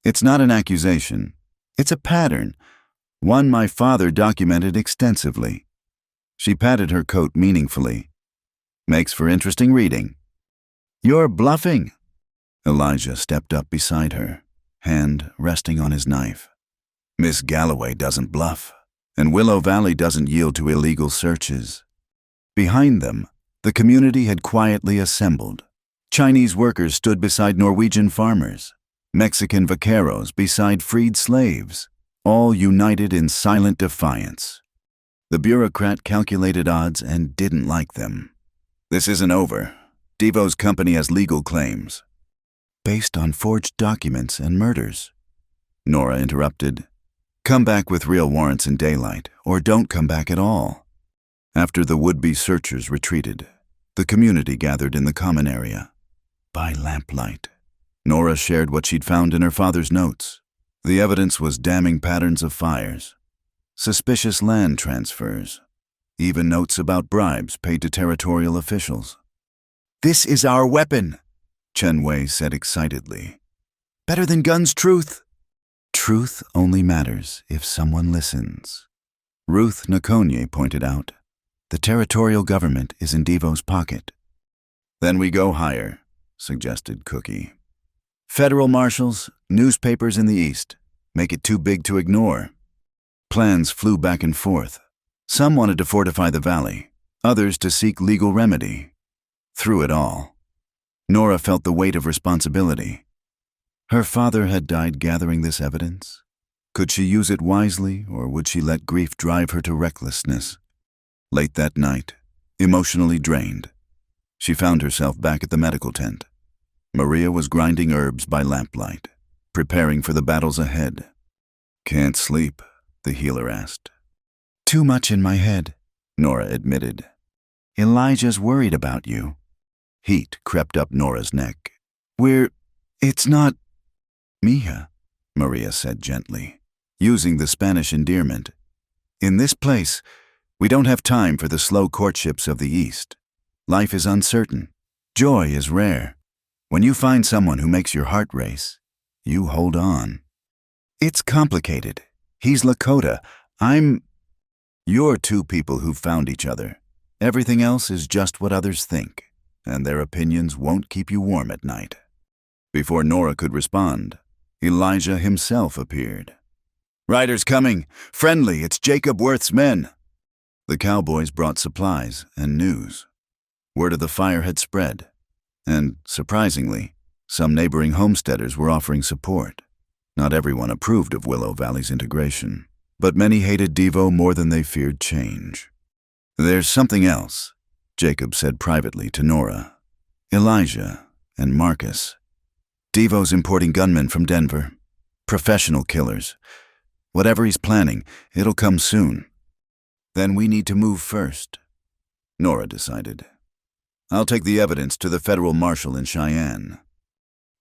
It's not an accusation. It's a pattern, one my father documented extensively. She patted her coat meaningfully. Makes for interesting reading. You're bluffing. Elijah stepped up beside her, hand resting on his knife. Miss Galloway doesn't bluff, and Willow Valley doesn't yield to illegal searches. Behind them, the community had quietly assembled. Chinese workers stood beside Norwegian farmers, Mexican vaqueros beside freed slaves, all united in silent defiance. The bureaucrat calculated odds and didn't like them. This isn't over. Devo's company has legal claims. Based on forged documents and murders. Nora interrupted. Come back with real warrants in daylight, or don't come back at all. After the would-be searchers retreated, the community gathered in the common area. By lamplight, Nora shared what she'd found in her father's notes. The evidence was damning patterns of fires, suspicious land transfers, even notes about bribes paid to territorial officials. This is our weapon, Chen Wei said excitedly. Better than guns, truth. Truth only matters if someone listens. Ruth Nakonye pointed out. The territorial government is in Devo's pocket. Then we go higher, suggested Cookie. Federal marshals, newspapers in the east. Make it too big to ignore. Plans flew back and forth. Some wanted to fortify the valley, others to seek legal remedy. Through it all, Nora felt the weight of responsibility. Her father had died gathering this evidence. Could she use it wisely, or would she let grief drive her to recklessness? Late that night, emotionally drained, she found herself back at the medical tent. Maria was grinding herbs by lamplight, preparing for the battles ahead. Can't sleep, the healer asked. Too much in my head, Nora admitted. Elijah's worried about you. Heat crept up Nora's neck. It's not... Mija, Maria said gently, using the Spanish endearment. In this place, we don't have time for the slow courtships of the East. Life is uncertain. Joy is rare. When you find someone who makes your heart race, you hold on. It's complicated. He's Lakota. You're two people who've found each other. Everything else is just what others think, and their opinions won't keep you warm at night. Before Nora could respond, Elijah himself appeared. Riders coming! Friendly, it's Jacob Worth's men! The cowboys brought supplies and news. Word of the fire had spread, and, surprisingly, some neighboring homesteaders were offering support. Not everyone approved of Willow Valley's integration, but many hated Devo more than they feared change. There's something else, Jacob said privately to Nora. Elijah and Marcus. Devo's importing gunmen from Denver. Professional killers. Whatever he's planning, it'll come soon. Then we need to move first, Nora decided. I'll take the evidence to the federal marshal in Cheyenne.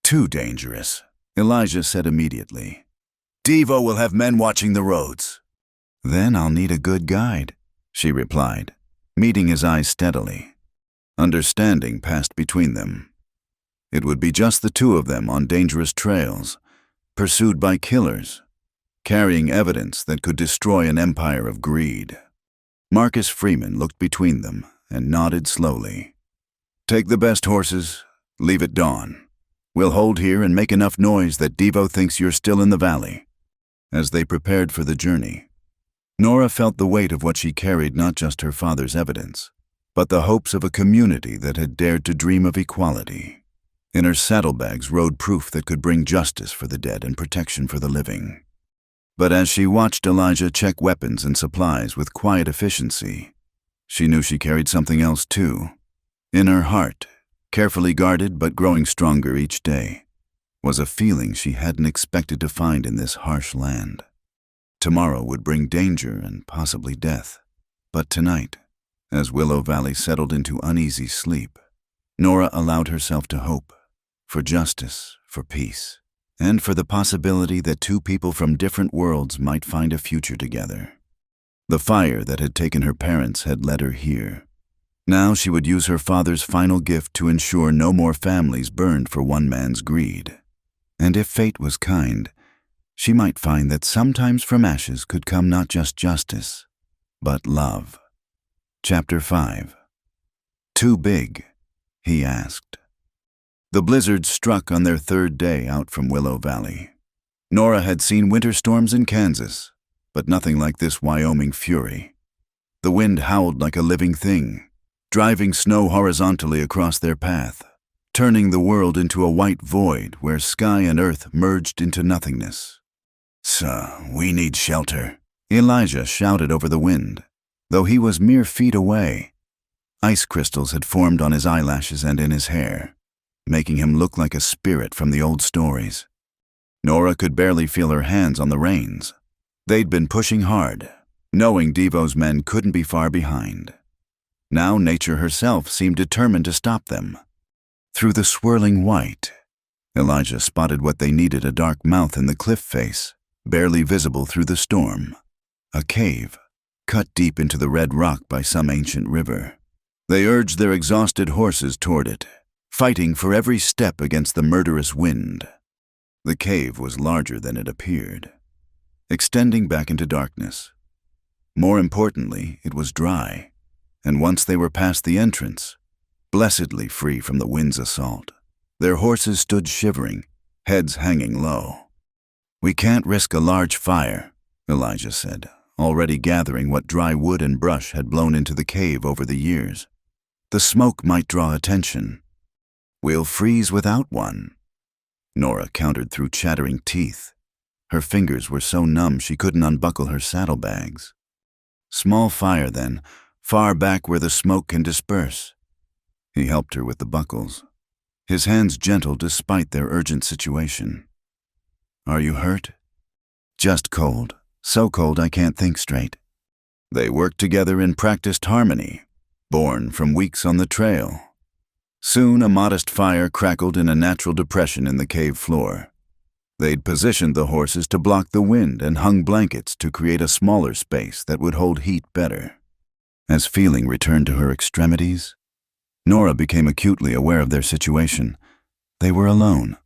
Too dangerous, Elijah said immediately. Devo will have men watching the roads. Then I'll need a good guide, she replied, meeting his eyes steadily. Understanding passed between them. It would be just the two of them on dangerous trails, pursued by killers, carrying evidence that could destroy an empire of greed. Marcus Freeman looked between them and nodded slowly. Take the best horses, leave at dawn. We'll hold here and make enough noise that Devo thinks you're still in the valley. As they prepared for the journey, Nora felt the weight of what she carried, not just her father's evidence, but the hopes of a community that had dared to dream of equality. In her saddlebags rode proof that could bring justice for the dead and protection for the living. But as she watched Elijah check weapons and supplies with quiet efficiency, she knew she carried something else too. In her heart, carefully guarded but growing stronger each day, was a feeling she hadn't expected to find in this harsh land. Tomorrow would bring danger and possibly death. But tonight, as Willow Valley settled into uneasy sleep, Nora allowed herself to hope for justice, for peace, and for the possibility that two people from different worlds might find a future together. The fire that had taken her parents had led her here. Now she would use her father's final gift to ensure no more families burned for one man's greed. And if fate was kind, she might find that sometimes from ashes could come not just justice, but love. Chapter 5. Too big? He asked. The blizzard struck on their third day out from Willow Valley. Nora had seen winter storms in Kansas, but nothing like this Wyoming fury. The wind howled like a living thing, driving snow horizontally across their path, turning the world into a white void where sky and earth merged into nothingness. "So, we need shelter," Elijah shouted over the wind, though he was mere feet away. Ice crystals had formed on his eyelashes and in his hair, making him look like a spirit from the old stories. Nora could barely feel her hands on the reins. They'd been pushing hard, knowing Devo's men couldn't be far behind. Now nature herself seemed determined to stop them. Through the swirling white, Elijah spotted what they needed: a dark mouth in the cliff face, barely visible through the storm. A cave, cut deep into the red rock by some ancient river. They urged their exhausted horses toward it, fighting for every step against the murderous wind. The cave was larger than it appeared, extending back into darkness. More importantly, it was dry, and once they were past the entrance, blessedly free from the wind's assault, their horses stood shivering, heads hanging low. "We can't risk a large fire," Elijah said, already gathering what dry wood and brush had blown into the cave over the years. "The smoke might draw attention." "We'll freeze without one," Nora countered through chattering teeth. Her fingers were so numb she couldn't unbuckle her saddlebags. "Small fire, then, far back where the smoke can disperse." He helped her with the buckles, his hands gentle despite their urgent situation. "Are you hurt?" "Just cold. So cold I can't think straight." They worked together in practiced harmony, born from weeks on the trail. Soon a modest fire crackled in a natural depression in the cave floor. They'd positioned the horses to block the wind and hung blankets to create a smaller space that would hold heat better. As feeling returned to her extremities, Nora became acutely aware of their situation. They were alone,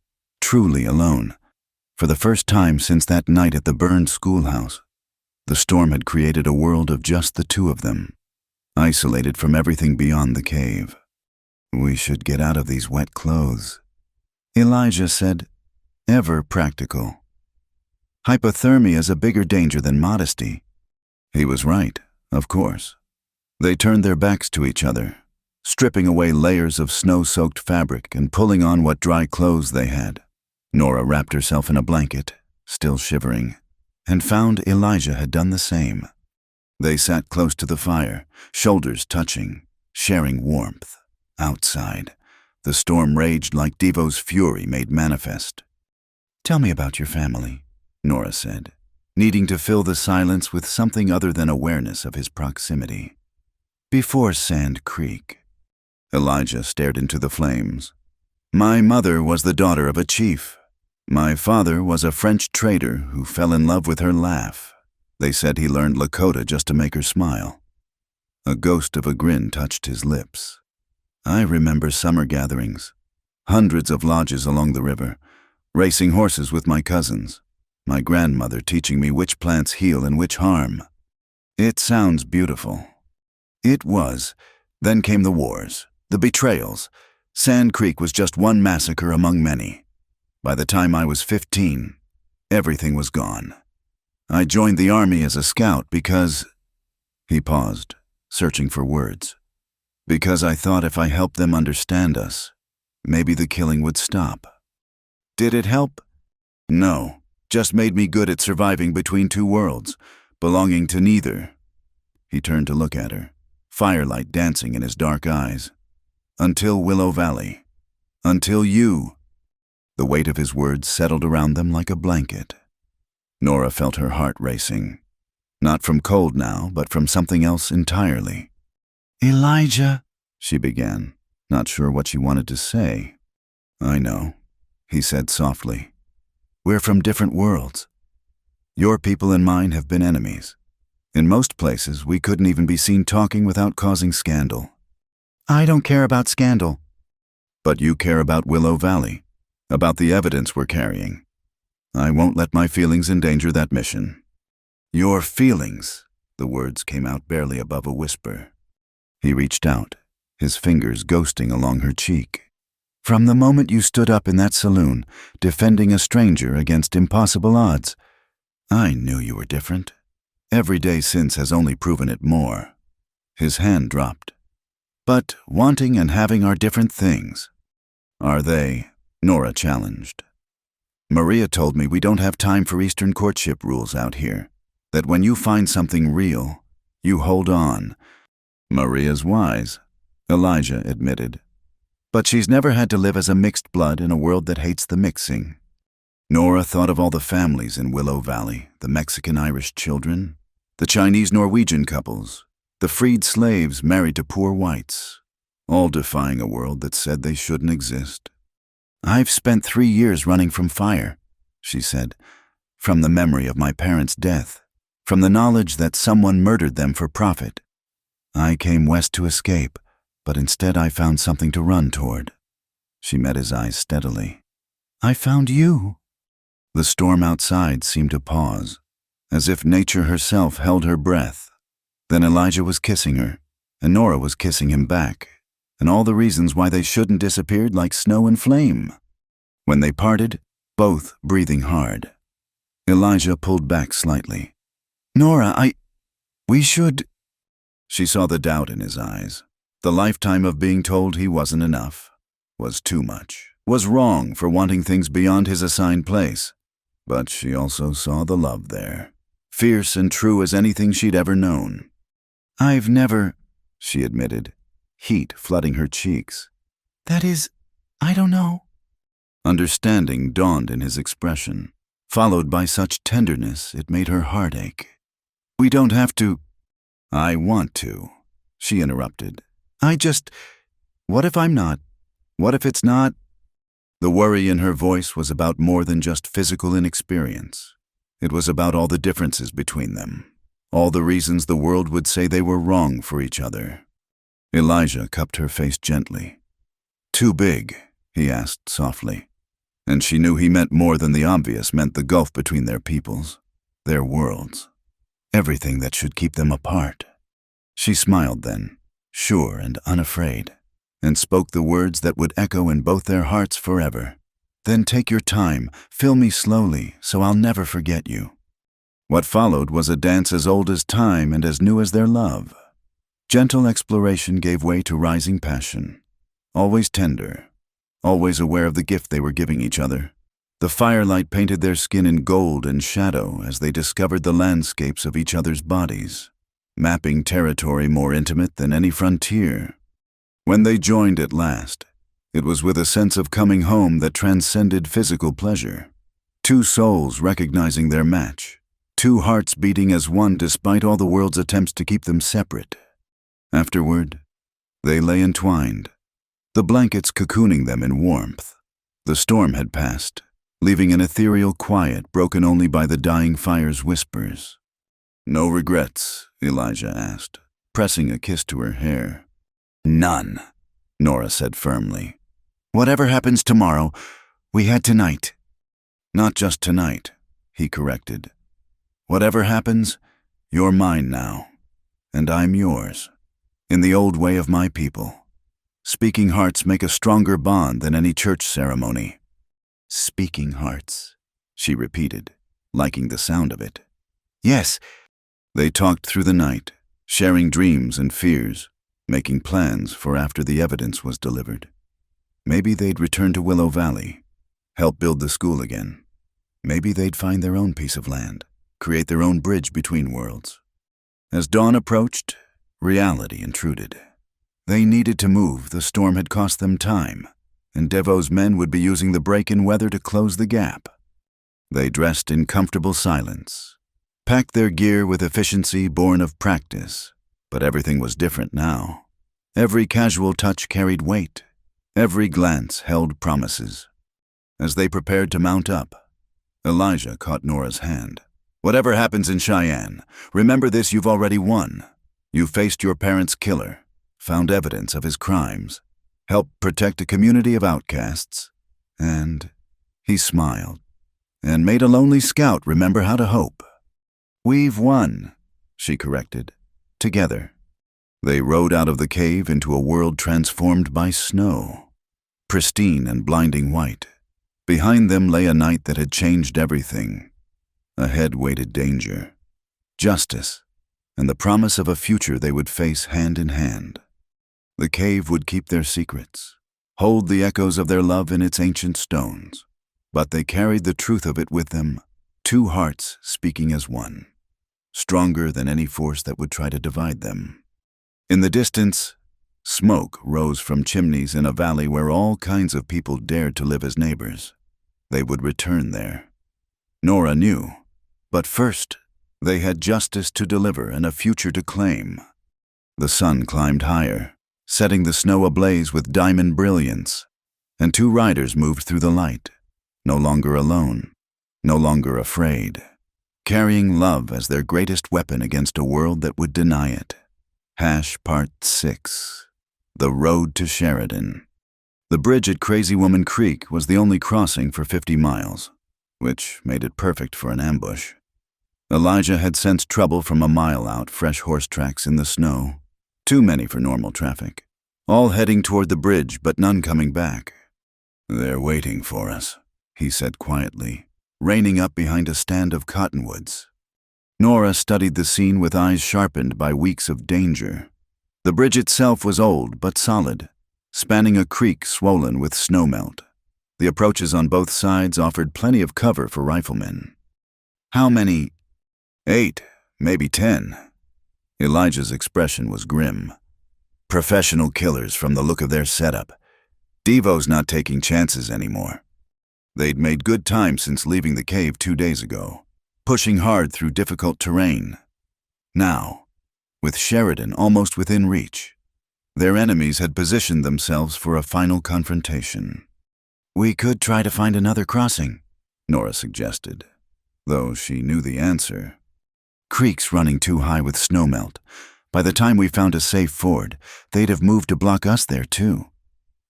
truly alone. For the first time since that night at the burned schoolhouse, the storm had created a world of just the two of them, isolated from everything beyond the cave. "We should get out of these wet clothes," Elijah said, ever practical. "Hypothermia is a bigger danger than modesty." He was right, of course. They turned their backs to each other, stripping away layers of snow-soaked fabric and pulling on what dry clothes they had. Nora wrapped herself in a blanket, still shivering, and found Elijah had done the same. They sat close to the fire, shoulders touching, sharing warmth. Outside, The storm raged like Devo's fury made manifest. "Tell me about your family," Nora said, needing to fill the silence with something other than awareness of his proximity. "Before Sand Creek." Elijah stared into the flames. "My mother was the daughter of a chief. My father was a French trader who fell in love with her laugh. They said he learned Lakota just to make her smile." A ghost of a grin touched his lips. "I remember summer gatherings, hundreds of lodges along the river, racing horses with my cousins, my grandmother teaching me which plants heal and which harm. It sounds beautiful." It was. Then came the wars, the betrayals. Sand Creek was just one massacre among many. By the time I was 15, everything was gone. I joined the army as a scout because... He paused, searching for words. "Because I thought if I helped them understand us, maybe the killing would stop." "Did it help?" "No, just made me good at surviving between two worlds, belonging to neither." He turned to look at her, firelight dancing in his dark eyes. "Until Willow Valley. Until you." The weight of his words settled around them like a blanket. Nora felt her heart racing. Not from cold now, but from something else entirely. "Elijah," she began, not sure what she wanted to say. "I know," he said softly. "We're from different worlds. Your people and mine have been enemies. In most places, we couldn't even be seen talking without causing scandal." "I don't care about scandal." "But you care about Willow Valley, about the evidence we're carrying. I won't let my feelings endanger that mission." "Your feelings," the words came out barely above a whisper. He reached out, his fingers ghosting along her cheek. "From the moment you stood up in that saloon, defending a stranger against impossible odds, I knew you were different. Every day since has only proven it more." His hand dropped. "But wanting and having are different things." "Are they?" Nora challenged. "Maria told me we don't have time for Eastern courtship rules out here, that when you find something real, you hold on." "Maria's wise," Elijah admitted. "But she's never had to live as a mixed blood in a world that hates the mixing." Nora thought of all the families in Willow Valley, the Mexican-Irish children, the Chinese-Norwegian couples, the freed slaves married to poor whites, all defying a world that said they shouldn't exist. "I've spent 3 years running from fire," she said, "from the memory of my parents' death, from the knowledge that someone murdered them for profit. I came west to escape, but instead I found something to run toward." She met his eyes steadily. "I found you." The storm outside seemed to pause, as if nature herself held her breath. Then Elijah was kissing her, and Nora was kissing him back, and all the reasons why they shouldn't disappeared like snow and flame. When they parted, both breathing hard. Elijah pulled back slightly. "Nora, we should..." She saw the doubt in his eyes. The lifetime of being told he wasn't enough, was too much, was wrong for wanting things beyond his assigned place. But she also saw the love there, fierce and true as anything she'd ever known. "I've never..." she admitted, heat flooding her cheeks. "That is, I don't know." Understanding dawned in his expression, followed by such tenderness it made her heart ache. "We don't have to..." "I want to," she interrupted. What if I'm not? What if it's not?" The worry in her voice was about more than just physical inexperience. It was about all the differences between them, all the reasons the world would say they were wrong for each other. Elijah cupped her face gently. "Too big?" he asked softly. And she knew he meant more than the obvious meant the gulf between their peoples, their worlds, everything that should keep them apart. She smiled then, sure and unafraid, and spoke the words that would echo in both their hearts forever. "Then take your time, fill me slowly, so I'll never forget you." What followed was a dance as old as time and as new as their love. Gentle exploration gave way to rising passion, always tender, always aware of the gift they were giving each other. The firelight painted their skin in gold and shadow as they discovered the landscapes of each other's bodies, mapping territory more intimate than any frontier. When they joined at last, It was with a sense of coming home that transcended physical pleasure. Two souls recognizing their match, two hearts beating as one despite all the world's attempts to keep them separate. Afterward, they lay entwined, the blankets cocooning them in warmth. The storm had passed, leaving an ethereal quiet broken only by the dying fire's whispers. "No regrets?" Elijah asked, pressing a kiss to her hair. "None," Nora said firmly. "Whatever happens tomorrow, we had tonight." "Not just tonight," he corrected. "Whatever happens, you're mine now, and I'm yours, in the old way of my people. Speaking hearts make a stronger bond than any church ceremony." "Speaking hearts," she repeated, liking the sound of it. "Yes." They talked through the night, sharing dreams and fears, making plans for after the evidence was delivered. Maybe they'd return to Willow Valley, help build the school again. Maybe they'd find their own piece of land, create their own bridge between worlds. As dawn approached, reality intruded. They needed to move. The storm had cost them time, and Devo's men would be using the break in weather to close the gap. They dressed in comfortable silence, packed their gear with efficiency born of practice, but everything was different now. Every casual touch carried weight. Every glance held promises. As they prepared to mount up, Elijah caught Nora's hand. "Whatever happens in Cheyenne, remember this: you've already won. You faced your parents' killer, found evidence of his crimes, helped protect a community of outcasts, and," he smiled, "and made a lonely scout remember how to hope." "We've won," she corrected. "Together." They rode out of the cave into a world transformed by snow, pristine and blinding white. Behind them lay a night that had changed everything. Ahead waited danger, justice, and the promise of a future they would face hand in hand. The cave would keep their secrets, hold the echoes of their love in its ancient stones, but they carried the truth of it with them, two hearts speaking as one, stronger than any force that would try to divide them. In the distance, smoke rose from chimneys in a valley where all kinds of people dared to live as neighbors. They would return there. Nora knew, but first, they had justice to deliver and a future to claim. The sun climbed higher, setting the snow ablaze with diamond brilliance, and two riders moved through the light, no longer alone, no longer afraid, carrying love as their greatest weapon against a world that would deny it. Part 6. The Road to Sheridan. The bridge at Crazy Woman Creek was the only crossing for 50 miles, which made it perfect for an ambush. Elijah had sensed trouble from a mile out, fresh horse tracks in the snow, too many for normal traffic, all heading toward the bridge but none coming back. "They're waiting for us," he said quietly, reining up behind a stand of cottonwoods. Nora studied the scene with eyes sharpened by weeks of danger. The bridge itself was old but solid, spanning a creek swollen with snowmelt. The approaches on both sides offered plenty of cover for riflemen. "How many?" "8, maybe 10. Elijah's expression was grim. "Professional killers from the look of their setup. Devo's not taking chances anymore." They'd made good time since leaving the cave 2 days ago, pushing hard through difficult terrain. Now, with Sheridan almost within reach, their enemies had positioned themselves for a final confrontation. "We could try to find another crossing," Nora suggested, though she knew the answer. "Creek's running too high with snowmelt. By the time we found a safe ford, they'd have moved to block us there too."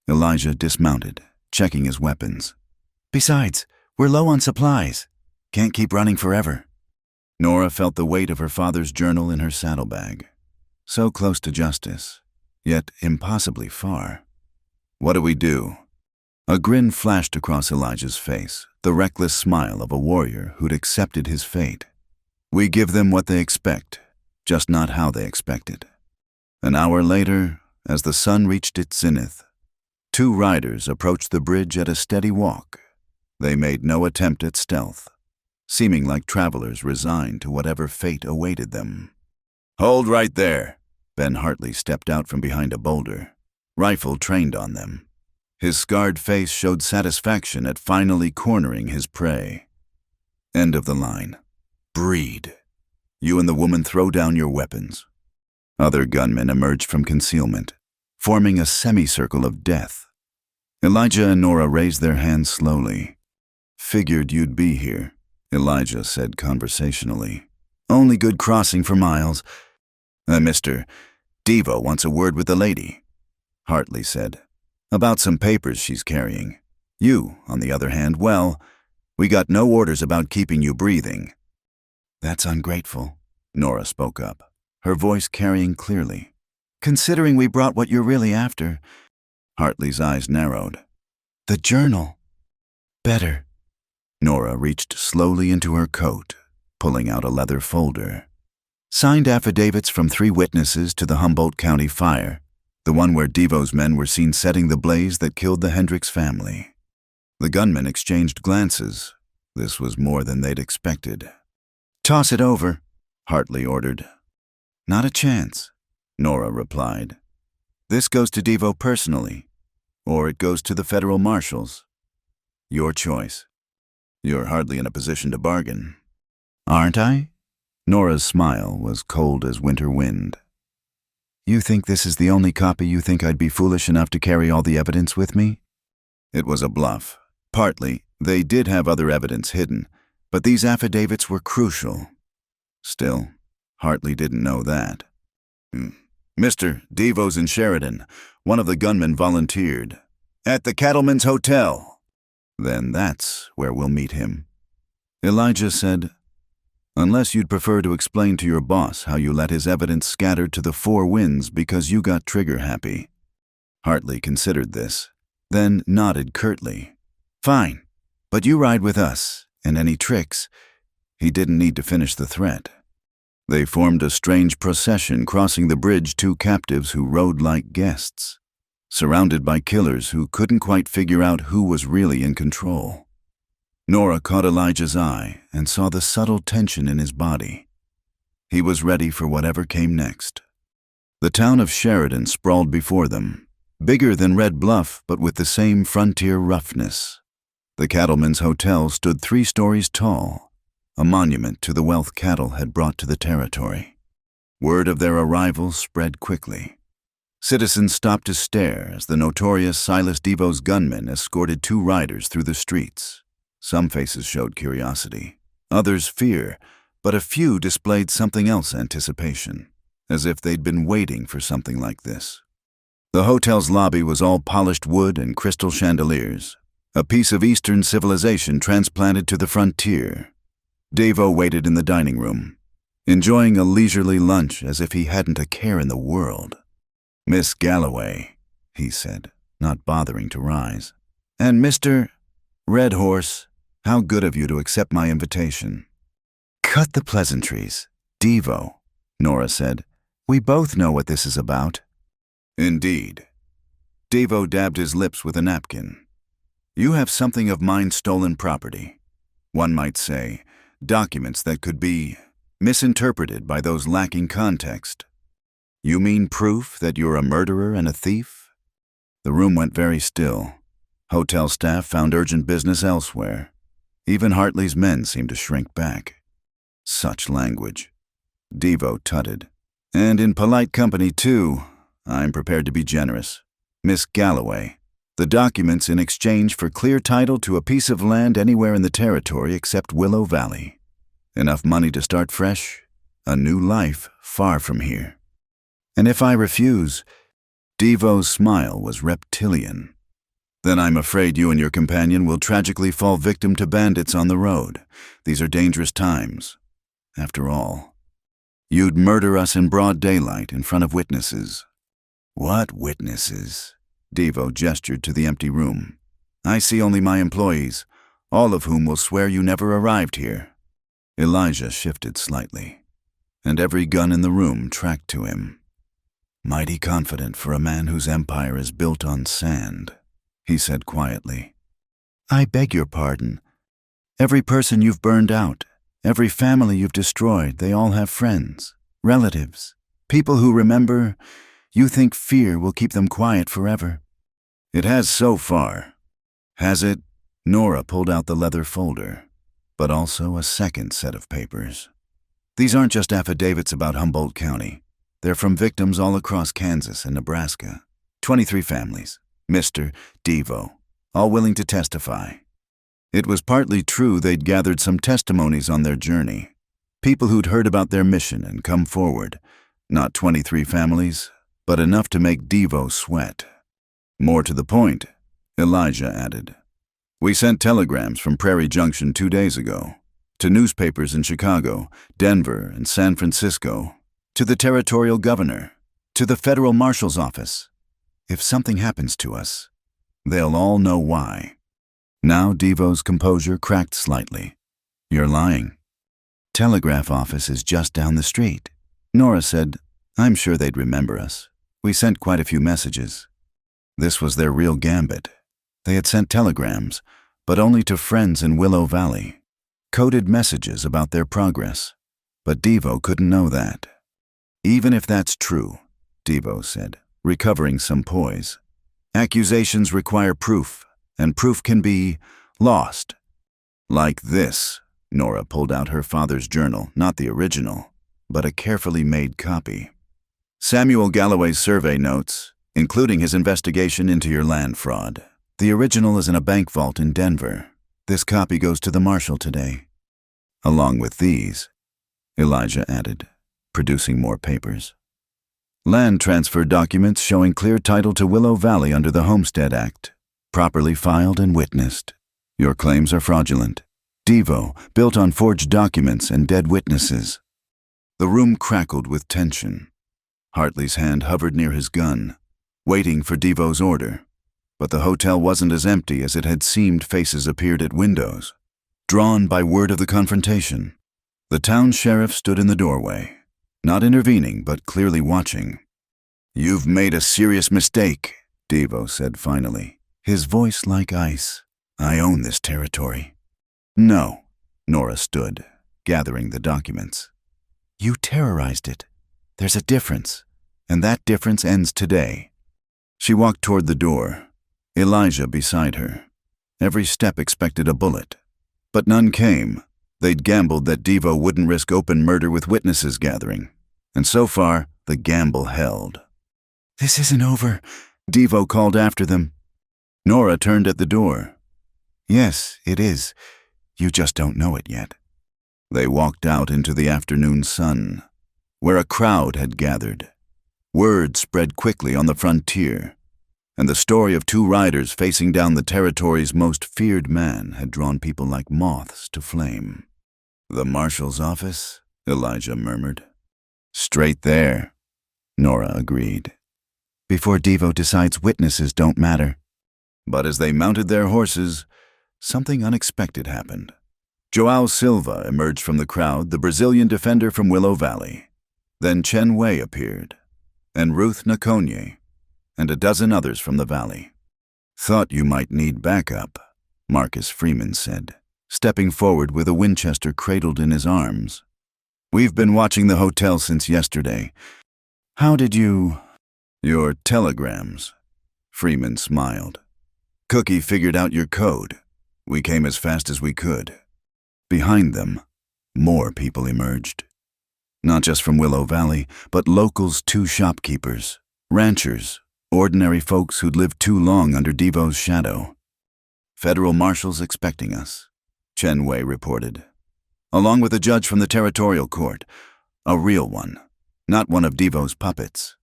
Elijah dismounted, checking his weapons. "Besides, we're low on supplies. Can't keep running forever." Nora felt the weight of her father's journal in her saddlebag. So close to justice, yet impossibly far. "What do we do?" A grin flashed across Elijah's face, the reckless smile of a warrior who'd accepted his fate. "We give them what they expect, just not how they expect it." An hour later, as the sun reached its zenith, two riders approached the bridge at a steady walk. They made no attempt at stealth, seeming like travelers resigned to whatever fate awaited them. "Hold right there." Ben Hartley stepped out from behind a boulder, rifle trained on them. His scarred face showed satisfaction at finally cornering his prey. End of the line. Breed. You and the woman throw down your weapons. Other gunmen emerged from concealment, forming a semicircle of death. Elijah and Nora raised their hands slowly. Figured you'd be here, Elijah said conversationally. Only good crossing for miles. Mr. Devo wants a word with the lady, Hartley said. About some papers she's carrying. You, on the other hand, well, we got no orders about keeping you breathing. That's ungrateful, Nora spoke up, her voice carrying clearly. Considering we brought what you're really after. Hartley's eyes narrowed. The journal. Better. Nora reached slowly into her coat, pulling out a leather folder. Signed affidavits from 3 witnesses to the Humboldt County fire, the one where Devo's men were seen setting the blaze that killed the Hendricks family. The gunmen exchanged glances. This was more than they'd expected. Toss it over, Hartley ordered. Not a chance, Nora replied. This goes to Devo personally, or it goes to the federal marshals. Your choice. You're hardly in a position to bargain. Aren't I? Nora's smile was cold as winter wind. You think this is the only copy you think I'd be foolish enough to carry all the evidence with me? It was a bluff. Partly, they did have other evidence hidden, but these affidavits were crucial. Still, Hartley didn't know that. Mr. Devo's in Sheridan. One of the gunmen volunteered. At the Cattleman's Hotel. Then that's where we'll meet him. Elijah said, unless you'd prefer to explain to your boss how you let his evidence scatter to the 4 winds because you got trigger-happy. Hartley considered this, then nodded curtly. Fine, but you ride with us, and any tricks. He didn't need to finish the threat. They formed a strange procession crossing the bridge, 2 captives who rode like guests, surrounded by killers who couldn't quite figure out who was really in control. Nora caught Elijah's eye and saw the subtle tension in his body. He was ready for whatever came next. The town of Sheridan sprawled before them, bigger than Red Bluff but with the same frontier roughness. The Cattleman's Hotel stood 3 stories tall, a monument to the wealth cattle had brought to the territory. Word of their arrival spread quickly. Citizens stopped to stare as the notorious Silas Devo's gunmen escorted 2 riders through the streets. Some faces showed curiosity, others fear, but a few displayed something else, anticipation, as if they'd been waiting for something like this. The hotel's lobby was all polished wood and crystal chandeliers, a piece of Eastern civilization transplanted to the frontier. Devo waited in the dining room, enjoying a leisurely lunch as if he hadn't a care in the world. Miss Galloway, he said, not bothering to rise. And Mr. Red Horse, how good of you to accept my invitation. Cut the pleasantries, Devo, Nora said. We both know what this is about. Indeed. Devo dabbed his lips with a napkin. You have something of mine stolen property. One might say, documents that could be misinterpreted by those lacking context. You mean proof that you're a murderer and a thief? The room went very still. Hotel staff found urgent business elsewhere. Even Hartley's men seemed to shrink back. Such language. Devo tutted. And in polite company, too. I'm prepared to be generous. Miss Galloway, the documents in exchange for clear title to a piece of land anywhere in the territory except Willow Valley. Enough money to start fresh, a new life far from here. And if I refuse, Devo's smile was reptilian. Then I'm afraid you and your companion will tragically fall victim to bandits on the road. These are dangerous times. After all, you'd murder us in broad daylight in front of witnesses. What witnesses? Devo gestured to the empty room. I see only my employees, all of whom will swear you never arrived here. Elijah shifted slightly, and every gun in the room tracked to him. Mighty confident for a man whose empire is built on sand, he said quietly. I beg your pardon. Every person you've burned out, every family you've destroyed, they all have friends, relatives, people who remember. You think fear will keep them quiet forever. It has so far. Has it? Nora pulled out the leather folder, but also a second set of papers. These aren't just affidavits about Humboldt County. They're from victims all across Kansas and Nebraska. 23 families, Mr. Devo, all willing to testify. It was partly true they'd gathered some testimonies on their journey. People who'd heard about their mission and come forward. Not 23 families, but enough to make Devo sweat. More to the point, Elijah added. We sent telegrams from Prairie Junction 2 days ago, to newspapers in Chicago, Denver, and San Francisco, to the territorial governor, to the federal marshal's office. If something happens to us, they'll all know why. Now Devo's composure cracked slightly. You're lying. Telegraph office is just down the street. Nora said, I'm sure they'd remember us. We sent quite a few messages. This was their real gambit. They had sent telegrams, but only to friends in Willow Valley. Coded messages about their progress. But Devo couldn't know that. Even if that's true, Devo said, recovering some poise. Accusations require proof, and proof can be lost. Like this. Nora pulled out her father's journal, not the original, but a carefully made copy. Samuel Galloway's survey notes, including his investigation into your land fraud. The original is in a bank vault in Denver. This copy goes to the marshal today. Along with these, Elijah added, producing more papers. Land transfer documents showing clear title to Willow Valley under the Homestead Act, properly filed and witnessed. Your claims are fraudulent. Devo, built on forged documents and dead witnesses. The room crackled with tension. Hartley's hand hovered near his gun, waiting for Devo's order. But the hotel wasn't as empty as it had seemed. Faces appeared at windows, drawn by word of the confrontation. The town sheriff stood in the doorway, not intervening but clearly watching. You've made a serious mistake, Devo said finally, his voice like ice. I own this territory. No, Nora stood, gathering the documents. You terrorized it. There's a difference, and that difference ends today. She walked toward the door, Elijah beside her. Every step expected a bullet, but none came. They'd gambled that Devo wouldn't risk open murder with witnesses gathering, and so far, the gamble held. This isn't over, Devo called after them. Nora turned at the door. Yes, it is. You just don't know it yet. They walked out into the afternoon sun, where a crowd had gathered. Word spread quickly on the frontier, and the story of two riders facing down the territory's most feared man had drawn people like moths to flame. The marshal's office, Elijah murmured. Straight there, Nora agreed. Before Devo decides witnesses don't matter. But as they mounted their horses, something unexpected happened. João Silva emerged from the crowd, the Brazilian defender from Willow Valley. Then Chen Wei appeared, and Ruth Nakonye, and a dozen others from the valley. Thought you might need backup, Marcus Freeman said, stepping forward with a Winchester cradled in his arms. We've been watching the hotel since yesterday. How did you... Your telegrams, Freeman smiled. Cookie figured out your code. We came as fast as we could. Behind them, more people emerged. Not just from Willow Valley, but locals, two shopkeepers, ranchers, ordinary folks who'd lived too long under Devo's shadow. Federal marshals expecting us, Chen Wei reported. Along with a judge from the territorial court, a real one, not one of Devo's puppets.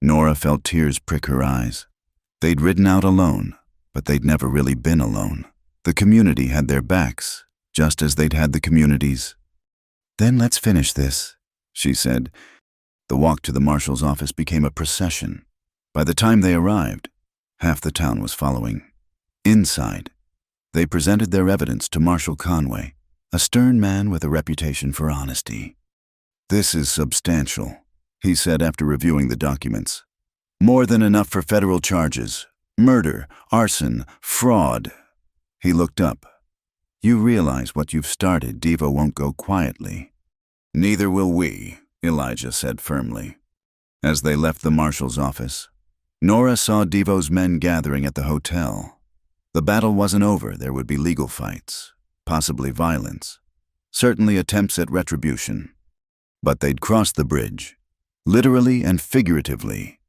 Nora felt tears prick her eyes. They'd ridden out alone, but they'd never really been alone. The community had their backs, just as they'd had the community's. Then let's finish this, she said. The walk to the marshal's office became a procession. By the time they arrived, half the town was following. Inside, they presented their evidence to Marshal Conway, a stern man with a reputation for honesty. This is substantial, he said after reviewing the documents. More than enough for federal charges. Murder, arson, fraud. He looked up. You realize what you've started, Devo won't go quietly. Neither will we, Elijah said firmly. As they left the marshal's office, Nora saw Devo's men gathering at the hotel. The battle wasn't over. There would be legal fights, possibly violence, certainly attempts at retribution. But they'd crossed the bridge, literally and figuratively.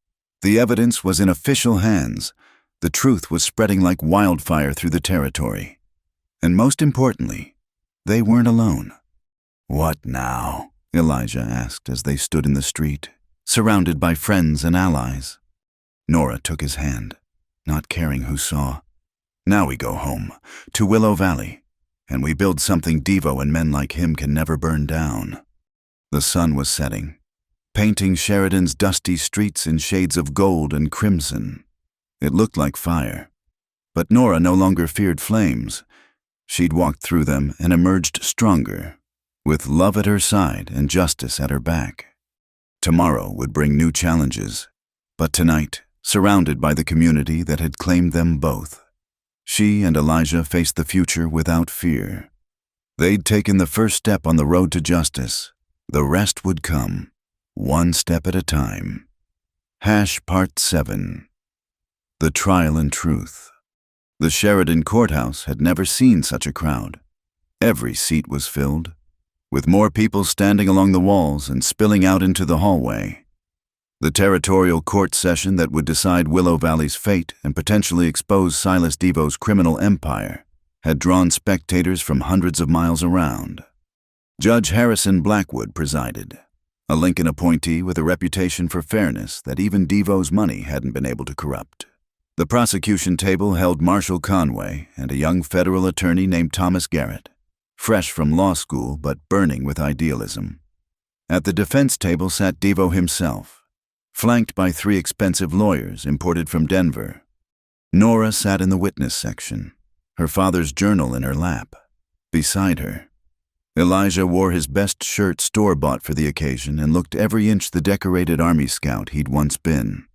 The evidence was in official hands. The truth was spreading like wildfire through the territory. And most importantly, they weren't alone. "What now?" Elijah asked as they stood in the street, surrounded by friends and allies. Nora took his hand, not caring who saw. "Now we go home, to Willow Valley, and we build something Devo and men like him can never burn down." The sun was setting, painting Sheridan's dusty streets in shades of gold and crimson. It looked like fire, but Nora no longer feared flames. She'd walked through them and emerged stronger, with love at her side and justice at her back. Tomorrow would bring new challenges, but tonight, surrounded by the community that had claimed them both, she and Elijah faced the future without fear. They'd taken the first step on the road to justice. The rest would come, one step at a time. Part 7. The Trial and Truth. The Sheridan courthouse had never seen such a crowd. Every seat was filled, with more people standing along the walls and spilling out into the hallway. The territorial court session that would decide Willow Valley's fate and potentially expose Silas Devo's criminal empire had drawn spectators from hundreds of miles around. Judge Harrison Blackwood presided, a Lincoln appointee with a reputation for fairness that even Devo's money hadn't been able to corrupt. The prosecution table held Marshall Conway and a young federal attorney named Thomas Garrett, fresh from law school but burning with idealism. At the defense table sat Devo himself, flanked by 3 expensive lawyers imported from Denver. Nora sat in the witness section, her father's journal in her lap. Beside her, Elijah wore his best shirt store-bought for the occasion and looked every inch the decorated Army scout he'd once been.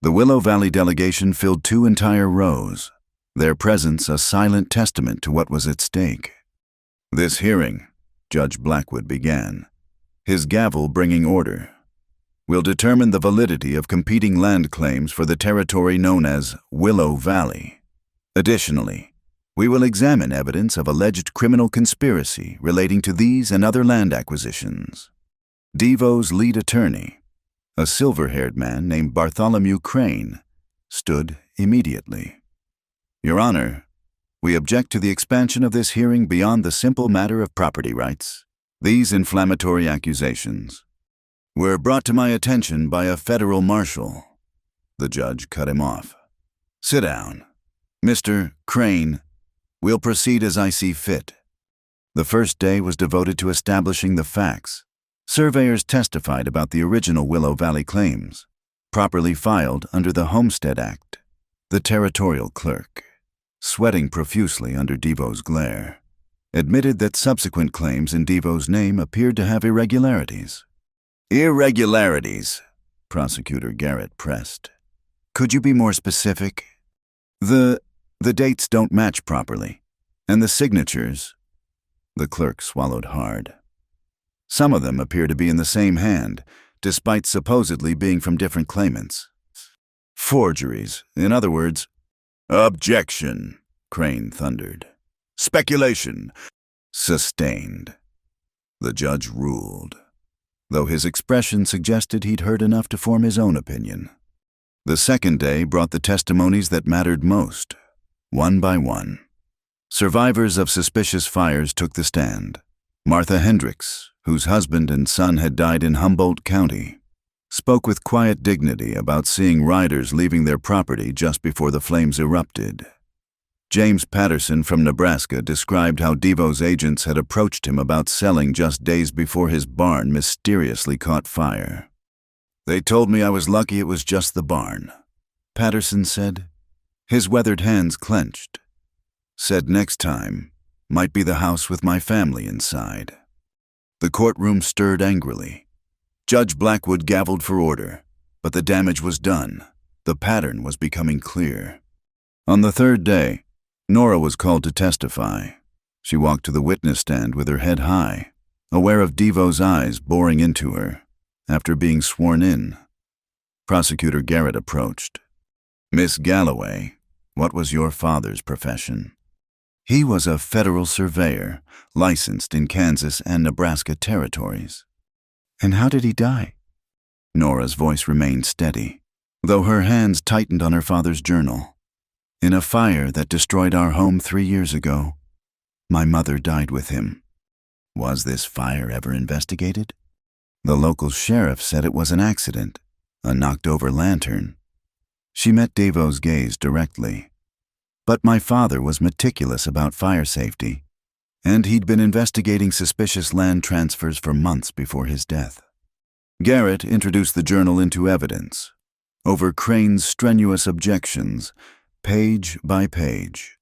The Willow Valley delegation filled 2 entire rows, their presence a silent testament to what was at stake. "This hearing," Judge Blackwood began, his gavel bringing order, "will determine the validity of competing land claims for the territory known as Willow Valley. Additionally, we will examine evidence of alleged criminal conspiracy relating to these and other land acquisitions." Devo's lead attorney, a silver-haired man named Bartholomew Crane, stood immediately. "Your Honor, we object to the expansion of this hearing beyond the simple matter of property rights. These inflammatory accusations were brought to my attention by a federal marshal." The judge cut him off. "Sit down. Mr. Crane, we'll proceed as I see fit." The first day was devoted to establishing the facts. Surveyors testified about the original Willow Valley claims, properly filed under the Homestead Act. The territorial clerk, sweating profusely under Devo's glare, admitted that subsequent claims in Devo's name appeared to have irregularities. "Irregularities?" Prosecutor Garrett pressed. "Could you be more specific?" The dates don't match properly, and the signatures." The clerk swallowed hard. "Some of them appear to be in the same hand, despite supposedly being from different claimants. Forgeries, in other words." "Objection," Crane thundered. "Speculation." "Sustained." The judge ruled, though his expression suggested he'd heard enough to form his own opinion. The second day brought the testimonies that mattered most, one by one. Survivors of suspicious fires took the stand. Martha Hendricks, whose husband and son had died in Humboldt County, spoke with quiet dignity about seeing riders leaving their property just before the flames erupted. James Patterson from Nebraska described how Devo's agents had approached him about selling just days before his barn mysteriously caught fire. "They told me I was lucky it was just the barn," Patterson said. His weathered hands clenched. "Said next time might be the house with my family inside." The courtroom stirred angrily. Judge Blackwood gavelled for order, but the damage was done. The pattern was becoming clear. On the third day, Nora was called to testify. She walked to the witness stand with her head high, aware of Devo's eyes boring into her. After being sworn in, Prosecutor Garrett approached, Miss Galloway, what was your father's profession? He was a federal surveyor, licensed in Kansas and Nebraska territories. And how did he die? Nora's voice remained steady, though her hands tightened on her father's journal. In a fire that destroyed our home 3 years ago, my mother died with him. Was this fire ever investigated? The local sheriff said it was an accident, a knocked-over lantern. She met Devo's gaze directly. But my father was meticulous about fire safety, and he'd been investigating suspicious land transfers for months before his death. Garrett introduced the journal into evidence, over Crane's strenuous objections, page by page.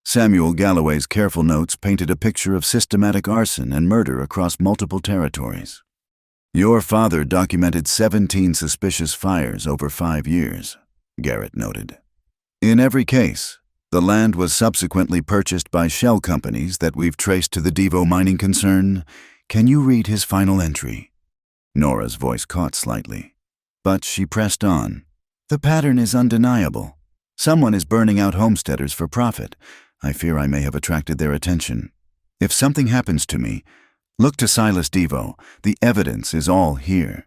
Samuel Galloway's careful notes painted a picture of systematic arson and murder across multiple territories. Your father documented 17 suspicious fires over 5 years, Garrett noted. In every case, the land was subsequently purchased by shell companies that we've traced to the Devo mining concern. Can you read his final entry? Nora's voice caught slightly, but she pressed on. The pattern is undeniable. Someone is burning out homesteaders for profit. I fear I may have attracted their attention. If something happens to me, look to Silas Devo. The evidence is all here.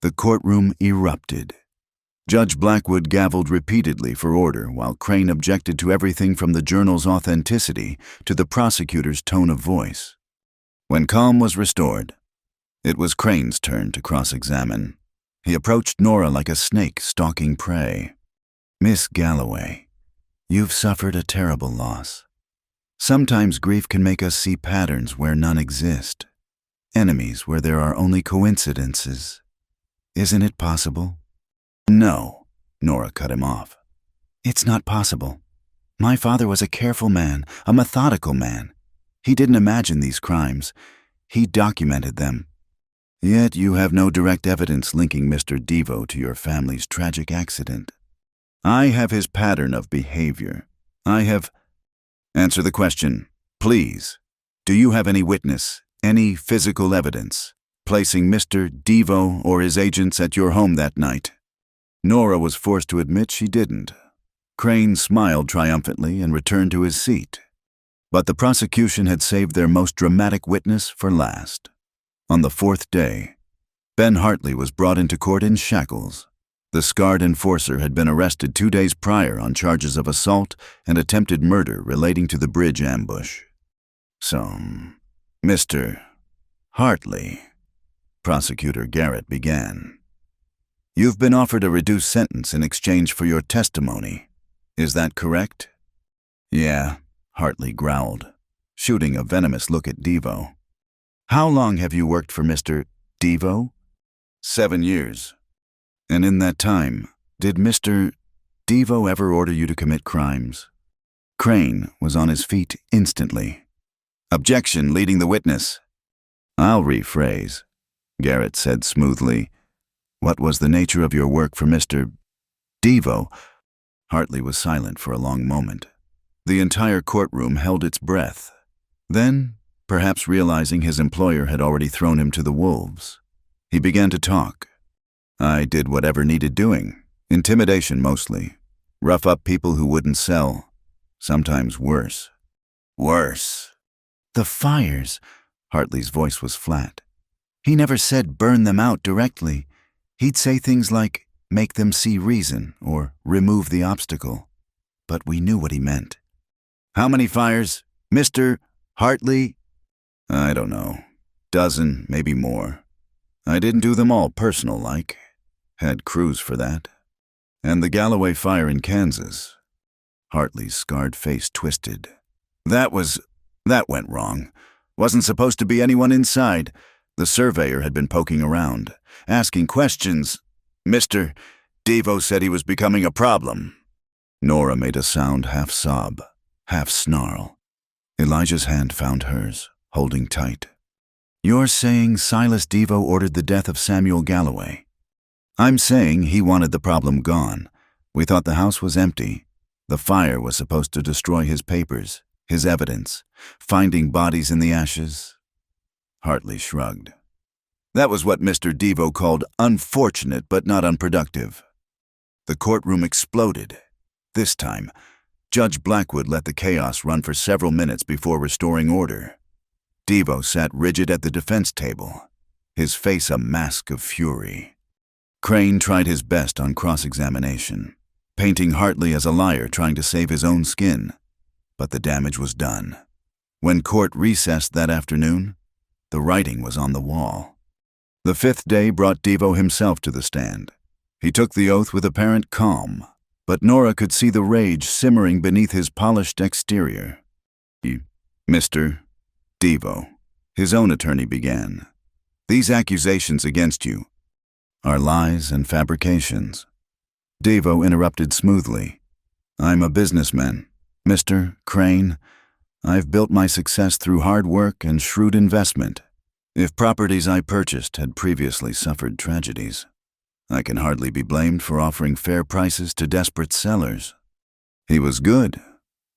The courtroom erupted. Judge Blackwood gavelled repeatedly for order while Crane objected to everything from the journal's authenticity to the prosecutor's tone of voice. When calm was restored, it was Crane's turn to cross-examine. He approached Nora like a snake stalking prey. Miss Galloway, you've suffered a terrible loss. Sometimes grief can make us see patterns where none exist, enemies where there are only coincidences. Isn't it possible? No, Nora cut him off. It's not possible. My father was a careful man, a methodical man. He didn't imagine these crimes. He documented them. Yet you have no direct evidence linking Mr. Devo to your family's tragic accident. I have his pattern of behavior. Answer the question, please. Do you have any witness, any physical evidence, placing Mr. Devo or his agents at your home that night? Nora was forced to admit she didn't. Crane smiled triumphantly and returned to his seat. But the prosecution had saved their most dramatic witness for last. On the 4th day, Ben Hartley was brought into court in shackles. The scarred enforcer had been arrested 2 days prior on charges of assault and attempted murder relating to the bridge ambush. So, Mr. Hartley, Prosecutor Garrett began. You've been offered a reduced sentence in exchange for your testimony. Is that correct? Yeah, Hartley growled, shooting a venomous look at Devo. How long have you worked for Mr. Devo? 7 years. And in that time, did Mr. Devo ever order you to commit crimes? Crane was on his feet instantly. Objection, leading the witness. I'll rephrase, Garrett said smoothly. What was the nature of your work for Mr. Devo? Hartley was silent for a long moment. The entire courtroom held its breath. Then, perhaps realizing his employer had already thrown him to the wolves, he began to talk. I did whatever needed doing. Intimidation mostly. Rough up people who wouldn't sell. Sometimes worse. Worse. The fires. Hartley's voice was flat. He never said burn them out directly. He'd say things like, make them see reason, or remove the obstacle. But we knew what he meant. How many fires? Mr. Hartley? I don't know. Dozen, maybe more. I didn't do them all personal-like. Had crews for that. And the Galloway fire in Kansas. Hartley's scarred face twisted. That went wrong. Wasn't supposed to be anyone inside. The surveyor had been poking around, asking questions. Mr. Devo said he was becoming a problem. Nora made a sound half sob, half snarl. Elijah's hand found hers, holding tight. You're saying Silas Devo ordered the death of Samuel Galloway? I'm saying he wanted the problem gone. We thought the house was empty. The fire was supposed to destroy his papers, his evidence, finding bodies in the ashes. Hartley shrugged. That was what Mr. Devo called unfortunate but not unproductive. The courtroom exploded. This time, Judge Blackwood let the chaos run for several minutes before restoring order. Devo sat rigid at the defense table, his face a mask of fury. Crane tried his best on cross-examination, painting Hartley as a liar trying to save his own skin, but the damage was done. When court recessed that afternoon, the writing was on the wall. The fifth day brought Devo himself to the stand. He took the oath with apparent calm, but Nora could see the rage simmering beneath his polished exterior. Mr. Devo, his own attorney began. These accusations against you are lies and fabrications. Devo interrupted smoothly. I'm a businessman, Mr. Crane. I've built my success through hard work and shrewd investment. If properties I purchased had previously suffered tragedies, I can hardly be blamed for offering fair prices to desperate sellers. He was good,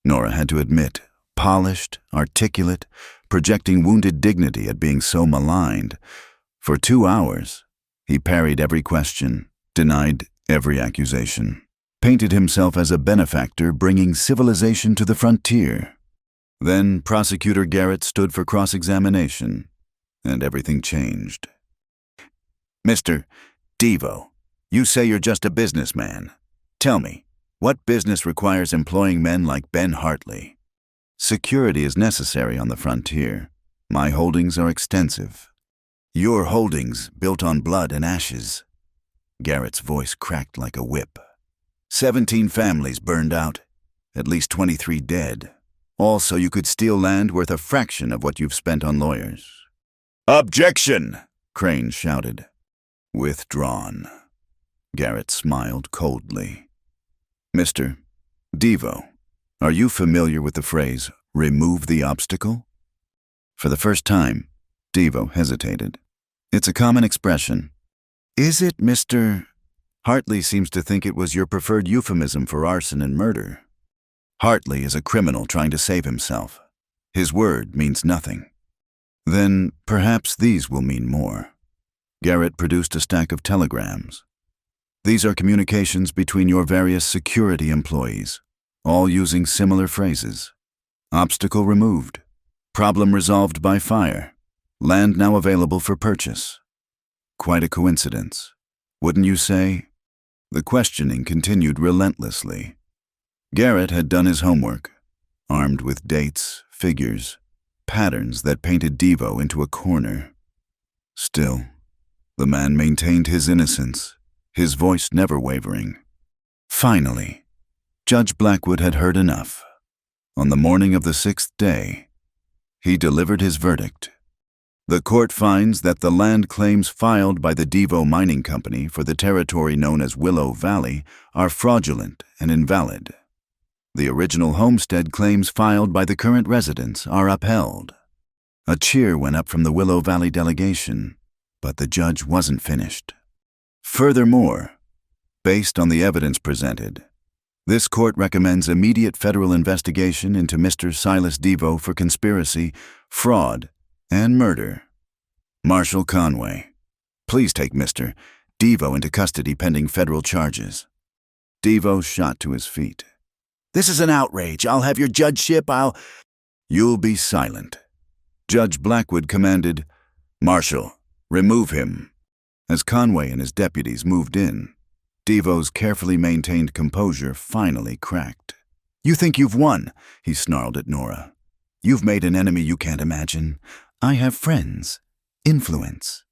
Nora had to admit, polished, articulate, projecting wounded dignity at being so maligned. For 2 hours, he parried every question, denied every accusation, painted himself as a benefactor bringing civilization to the frontier. Then Prosecutor Garrett stood for cross-examination, and everything changed. Mr. Devo, you say you're just a businessman. Tell me, what business requires employing men like Ben Hartley? Security is necessary on the frontier. My holdings are extensive. Your holdings built on blood and ashes. Garrett's voice cracked like a whip. 17 families burned out, at least 23 dead. All so you could steal land worth a fraction of what you've spent on lawyers. Objection! Crane shouted. Withdrawn. Garrett smiled coldly. Mr. Devo, are you familiar with the phrase, remove the obstacle? For the first time, Devo hesitated. It's a common expression. Is it, Mr. Hartley seems to think it was your preferred euphemism for arson and murder. Hartley is a criminal trying to save himself. His word means nothing. Then perhaps these will mean more. Garrett produced a stack of telegrams. These are communications between your various security employees, all using similar phrases. Obstacle removed. Problem resolved by fire. Land now available for purchase. Quite a coincidence, wouldn't you say? The questioning continued relentlessly. Garrett had done his homework, armed with dates, figures, patterns that painted Devo into a corner. Still, the man maintained his innocence, his voice never wavering. Finally, Judge Blackwood had heard enough. On the morning of the 6th day, he delivered his verdict. The court finds that the land claims filed by the Devo Mining Company for the territory known as Willow Valley are fraudulent and invalid. The original homestead claims filed by the current residents are upheld. A cheer went up from the Willow Valley delegation, but the judge wasn't finished. Furthermore, based on the evidence presented, this court recommends immediate federal investigation into Mr. Silas Devo for conspiracy, fraud, and murder. Marshal Conway, please take Mr. Devo into custody pending federal charges. Devo shot to his feet. This is an outrage. I'll have your judgeship. You'll be silent. Judge Blackwood commanded, Marshal, remove him. As Conway and his deputies moved in, Devo's carefully maintained composure finally cracked. You think you've won, he snarled at Nora. You've made an enemy you can't imagine. I have friends, influence.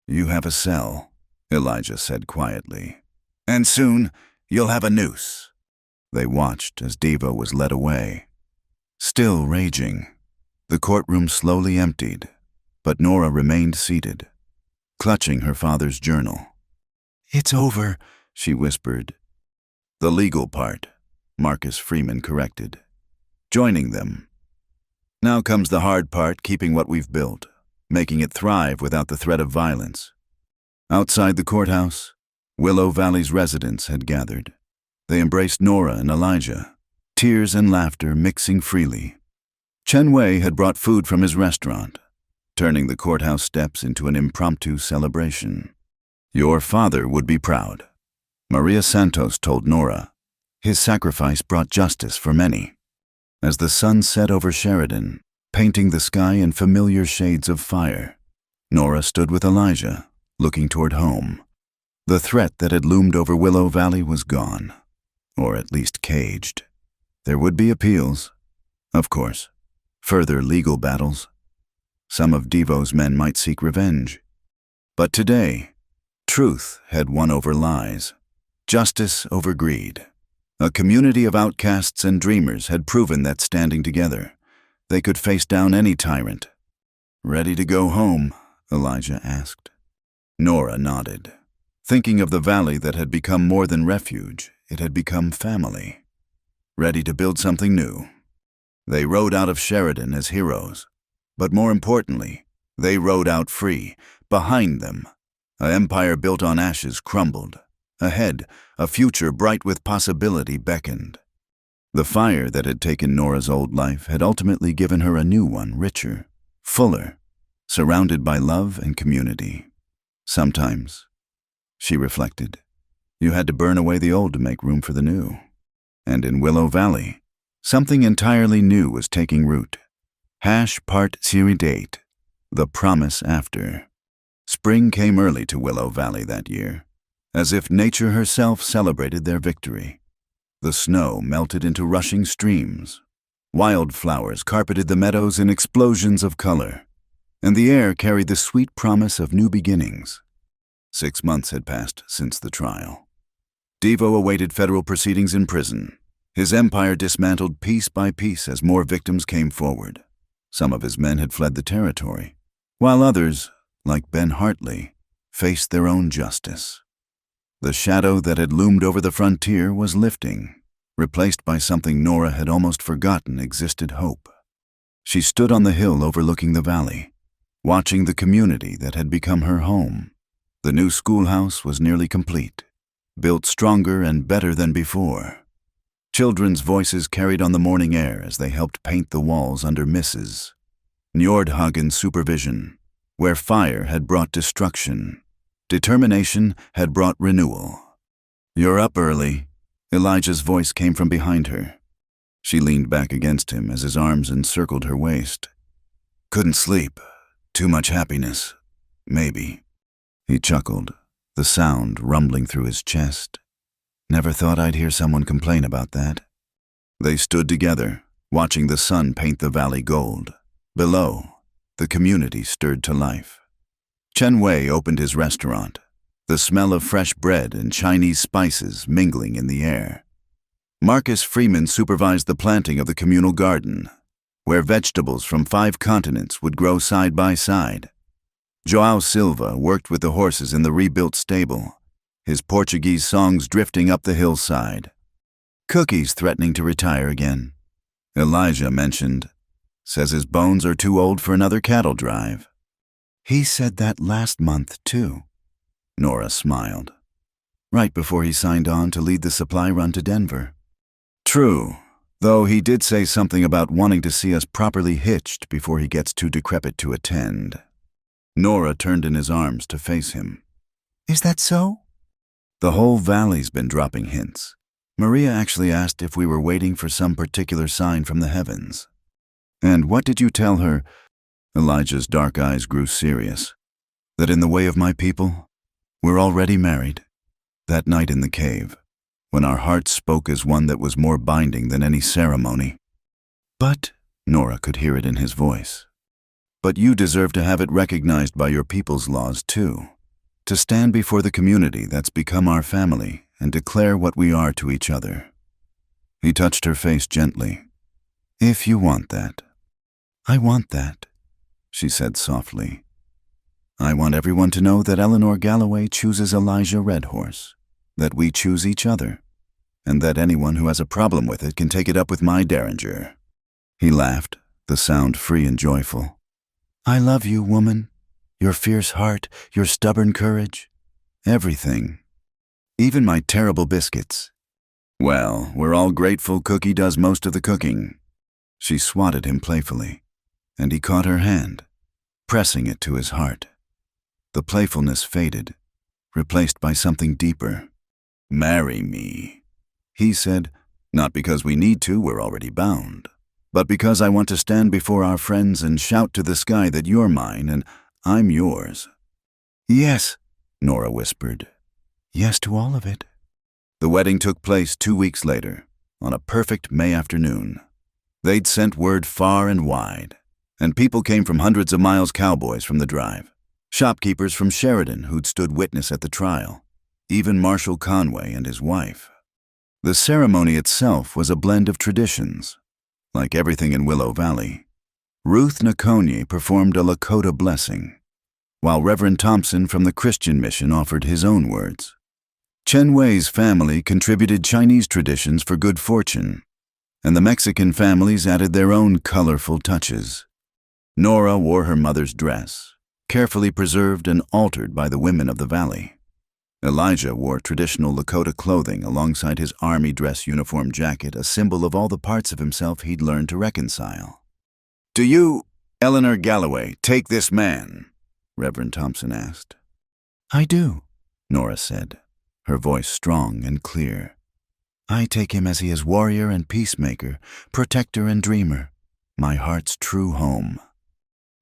You have a cell, Elijah said quietly. And soon, you'll have a noose. They watched as Devo was led away. Still raging, the courtroom slowly emptied, but Nora remained seated, clutching her father's journal. It's over, she whispered. The legal part, Marcus Freeman corrected, joining them. Now comes the hard part, keeping what we've built, making it thrive without the threat of violence. Outside the courthouse, Willow Valley's residents had gathered. They embraced Nora and Elijah, tears and laughter mixing freely. Chen Wei had brought food from his restaurant, turning the courthouse steps into an impromptu celebration. Your father would be proud, Maria Santos told Nora, his sacrifice brought justice for many. As the sun set over Sheridan, painting the sky in familiar shades of fire, Nora stood with Elijah, looking toward home. The threat that had loomed over Willow Valley was gone, or at least caged. There would be appeals, of course, further legal battles. Some of Devo's men might seek revenge. But today, truth had won over lies, justice over greed. A community of outcasts and dreamers had proven that standing together, they could face down any tyrant. "Ready to go home?" Elijah asked. Nora nodded. Thinking of the valley that had become more than refuge, it had become family. Ready to build something new. They rode out of Sheridan as heroes. But more importantly, they rode out free. Behind them, an empire built on ashes crumbled. Ahead, a future bright with possibility beckoned. The fire that had taken Nora's old life had ultimately given her a new one, richer, fuller, surrounded by love and community. Sometimes, she reflected, you had to burn away the old to make room for the new. And in Willow Valley, something entirely new was taking root. Part Series Date, The Promise After. Spring came early to Willow Valley that year, as if nature herself celebrated their victory. The snow melted into rushing streams. Wildflowers carpeted the meadows in explosions of color, and the air carried the sweet promise of new beginnings. 6 months had passed since the trial. Devo awaited federal proceedings in prison. His empire dismantled piece by piece as more victims came forward. Some of his men had fled the territory, while others, like Ben Hartley, faced their own justice. The shadow that had loomed over the frontier was lifting, replaced by something Nora had almost forgotten existed: hope. She stood on the hill overlooking the valley, watching the community that had become her home. The new schoolhouse was nearly complete, built stronger and better than before. Children's voices carried on the morning air as they helped paint the walls under Mrs. Njordhagen's supervision. Where fire had brought destruction, determination had brought renewal. "You're up early." Elijah's voice came from behind her. She leaned back against him as his arms encircled her waist. "Couldn't sleep. Too much happiness. Maybe." He chuckled, the sound rumbling through his chest. "Never thought I'd hear someone complain about that." They stood together, watching the sun paint the valley gold. Below, the community stirred to life. Chen Wei opened his restaurant, the smell of fresh bread and Chinese spices mingling in the air. Marcus Freeman supervised the planting of the communal garden, where vegetables from 5 continents would grow side by side. João Silva worked with the horses in the rebuilt stable, his Portuguese songs drifting up the hillside. Cookie's threatening to retire again. Elijah mentioned, says his bones are too old for another cattle drive. He said that last month, too. Nora smiled. Right before he signed on to lead the supply run to Denver. True, though he did say something about wanting to see us properly hitched before he gets too decrepit to attend. Nora turned in his arms to face him. Is that so? The whole valley's been dropping hints. Maria actually asked if we were waiting for some particular sign from the heavens. And what did you tell her? Elijah's dark eyes grew serious. That in the way of my people, we're already married. That night in the cave, when our hearts spoke as one that was more binding than any ceremony. But, Nora could hear it in his voice, but you deserve to have it recognized by your people's laws too. To stand before the community that's become our family and declare what we are to each other. He touched her face gently. If you want that. I want that, she said softly. I want everyone to know that Eleanor Galloway chooses Elijah Redhorse, that we choose each other, and that anyone who has a problem with it can take it up with my derringer. He laughed, the sound free and joyful. I love you, woman. Your fierce heart, your stubborn courage, everything. Even my terrible biscuits. Well, we're all grateful Cookie does most of the cooking. She swatted him playfully, and he caught her hand, pressing it to his heart. The playfulness faded, replaced by something deeper. "Marry me," he said, "not because we need to, we're already bound, but because I want to stand before our friends and shout to the sky that you're mine and I'm yours." "Yes," Nora whispered. "Yes to all of it." The wedding took place 2 weeks later, on a perfect May afternoon. They'd sent word far and wide, and people came from hundreds of miles, cowboys from the drive, shopkeepers from Sheridan who'd stood witness at the trial, even Marshal Conway and his wife. The ceremony itself was a blend of traditions. Like everything in Willow Valley, Ruth Nakonye performed a Lakota blessing, while Reverend Thompson from the Christian mission offered his own words. Chen Wei's family contributed Chinese traditions for good fortune, and the Mexican families added their own colorful touches. Nora wore her mother's dress, carefully preserved and altered by the women of the valley. Elijah wore traditional Lakota clothing alongside his army dress uniform jacket, a symbol of all the parts of himself he'd learned to reconcile. "Do you, Eleanor Galloway, take this man?" Reverend Thompson asked. "I do," Nora said, her voice strong and clear. "I take him as he is warrior and peacemaker, protector and dreamer, my heart's true home."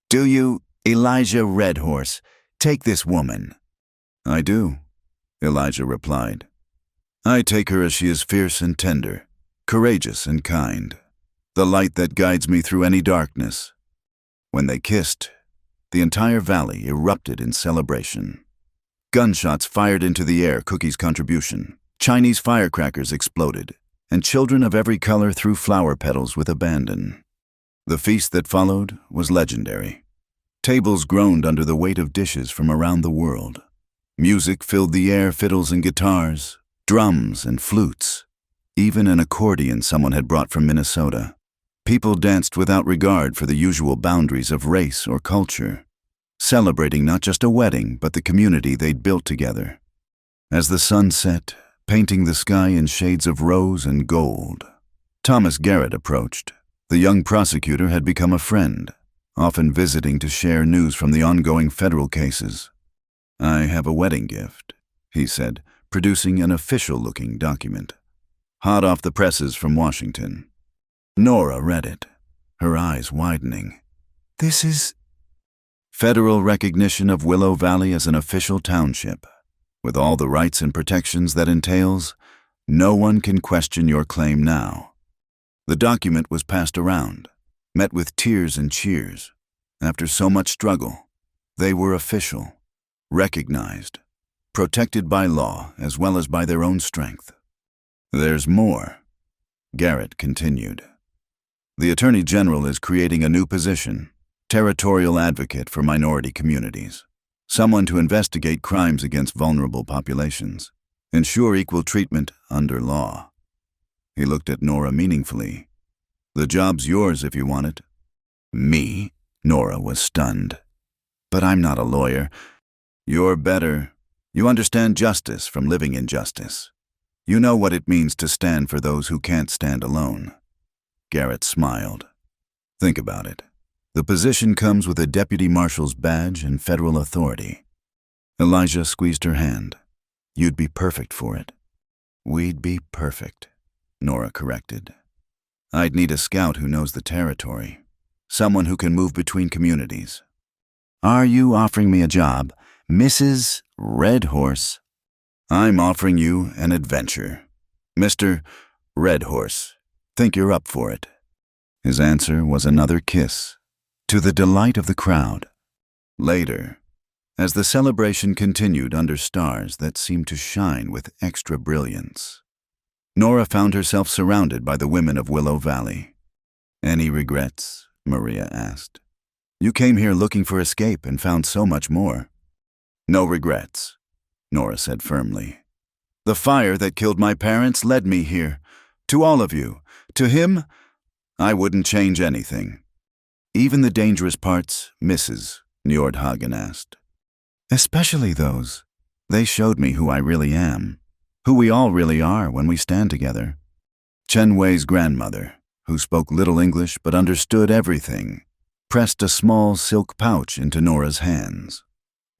"Do you, Elijah Redhorse, take this woman?" "I do," Elijah replied. "I take her as she is fierce and tender, courageous and kind, the light that guides me through any darkness." When they kissed, the entire valley erupted in celebration. Gunshots fired into the air, Cookie's contribution. Chinese firecrackers exploded, and children of every color threw flower petals with abandon. The feast that followed was legendary. Tables groaned under the weight of dishes from around the world. Music filled the air, fiddles and guitars, drums and flutes, even an accordion someone had brought from Minnesota. People danced without regard for the usual boundaries of race or culture, celebrating not just a wedding, but the community they'd built together. As the sun set, painting the sky in shades of rose and gold, Thomas Garrett approached. The young prosecutor had become a friend, often visiting to share news from the ongoing federal cases. "I have a wedding gift," he said, producing an official-looking document, hot off the presses from Washington. Nora read it, her eyes widening. "This is..." "Federal recognition of Willow Valley as an official township. With all the rights and protections that entails, no one can question your claim now." The document was passed around, met with tears and cheers. After so much struggle, they were official, recognized, protected by law as well as by their own strength. "There's more," Garrett continued. "The Attorney General is creating a new position, territorial advocate for minority communities, someone to investigate crimes against vulnerable populations, ensure equal treatment under law." He looked at Nora meaningfully. "The job's yours if you want it." "Me?" Nora was stunned. "But I'm not a lawyer." "You're better. You understand justice from living in justice. You know what it means to stand for those who can't stand alone." Garrett smiled. "Think about it. The position comes with a deputy marshal's badge and federal authority." Elijah squeezed her hand. "You'd be perfect for it." "We'd be perfect," Nora corrected. "I'd need a scout who knows the territory, someone who can move between communities." "Are you offering me a job, Mrs. Redhorse?" "I'm offering you an adventure. Mr. Redhorse, think you're up for it?" His answer was another kiss, to the delight of the crowd. Later, as the celebration continued under stars that seemed to shine with extra brilliance, Nora found herself surrounded by the women of Willow Valley. "Any regrets?" Maria asked. "You came here looking for escape and found so much more." "No regrets," Nora said firmly. "The fire that killed my parents led me here. To all of you. To him, I wouldn't change anything." "Even the dangerous parts, Mrs.?" Njordhagen asked. "Especially those. They showed me who I really am, who we all really are when we stand together." Chen Wei's grandmother, who spoke little English but understood everything, pressed a small silk pouch into Nora's hands.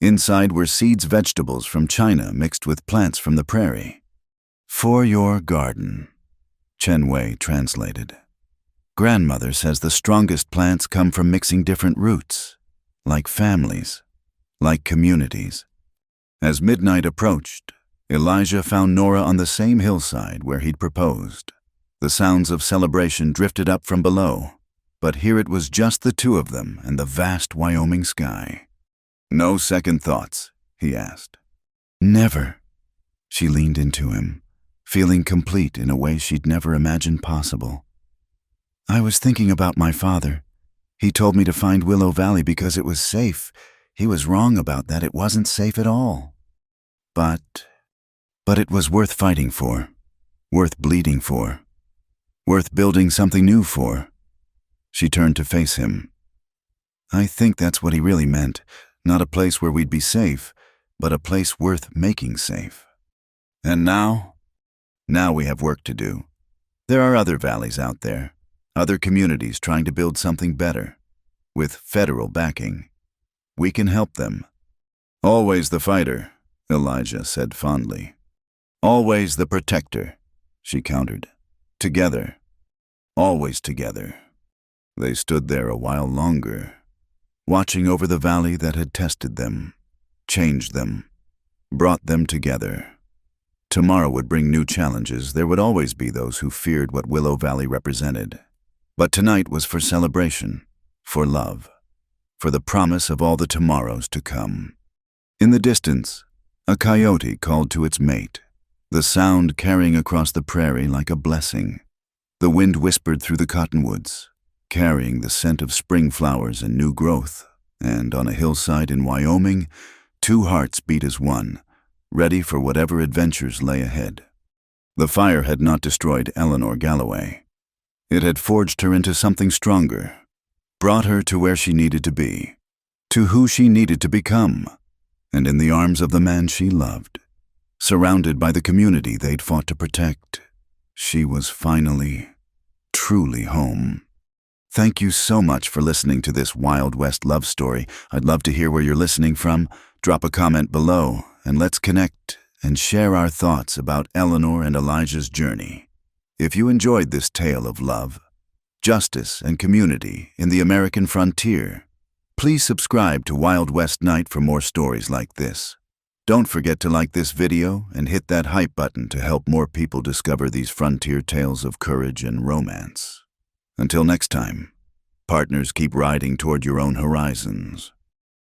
Inside were seeds, vegetables from China mixed with plants from the prairie. For your garden, Chen Wei translated. Grandmother says the strongest plants come from mixing different roots, like families, like communities. As midnight approached, Elijah found Nora on the same hillside where he'd proposed. The sounds of celebration drifted up from below, but here it was just the two of them and the vast Wyoming sky. No second thoughts, he asked. Never. She leaned into him, feeling complete in a way she'd never imagined possible. I was thinking about my father. He told me to find Willow Valley because it was safe. He was wrong about that. It wasn't safe at all. But it was worth fighting for, worth bleeding for, worth building something new for. She turned to face him. I think that's what he really meant. Not a place where we'd be safe, but a place worth making safe. And now we have work to do. There are other valleys out there, other communities trying to build something better, with federal backing. We can help them. Always the fighter, Elijah said fondly. Always the protector, she countered. Together. Always together. They stood there a while longer, watching over the valley that had tested them, changed them, brought them together. Tomorrow would bring new challenges. There would always be those who feared what Willow Valley represented. But tonight was for celebration, for love, for the promise of all the tomorrows to come. In the distance, a coyote called to its mate, the sound carrying across the prairie like a blessing. The wind whispered through the cottonwoods, carrying the scent of spring flowers and new growth, and on a hillside in Wyoming, two hearts beat as one, ready for whatever adventures lay ahead. The fire had not destroyed Eleanor Galloway. It had forged her into something stronger, brought her to where she needed to be, to who she needed to become, and in the arms of the man she loved, surrounded by the community they'd fought to protect, she was finally, truly home. Thank you so much for listening to this Wild West love story. I'd love to hear where you're listening from. Drop a comment below, and let's connect and share our thoughts about Eleanor and Elijah's journey. If you enjoyed this tale of love, justice, and community in the American frontier, please subscribe to Wild West Night for more stories like this. Don't forget to like this video and hit that hype button to help more people discover these frontier tales of courage and romance. Until next time, partners, keep riding toward your own horizons.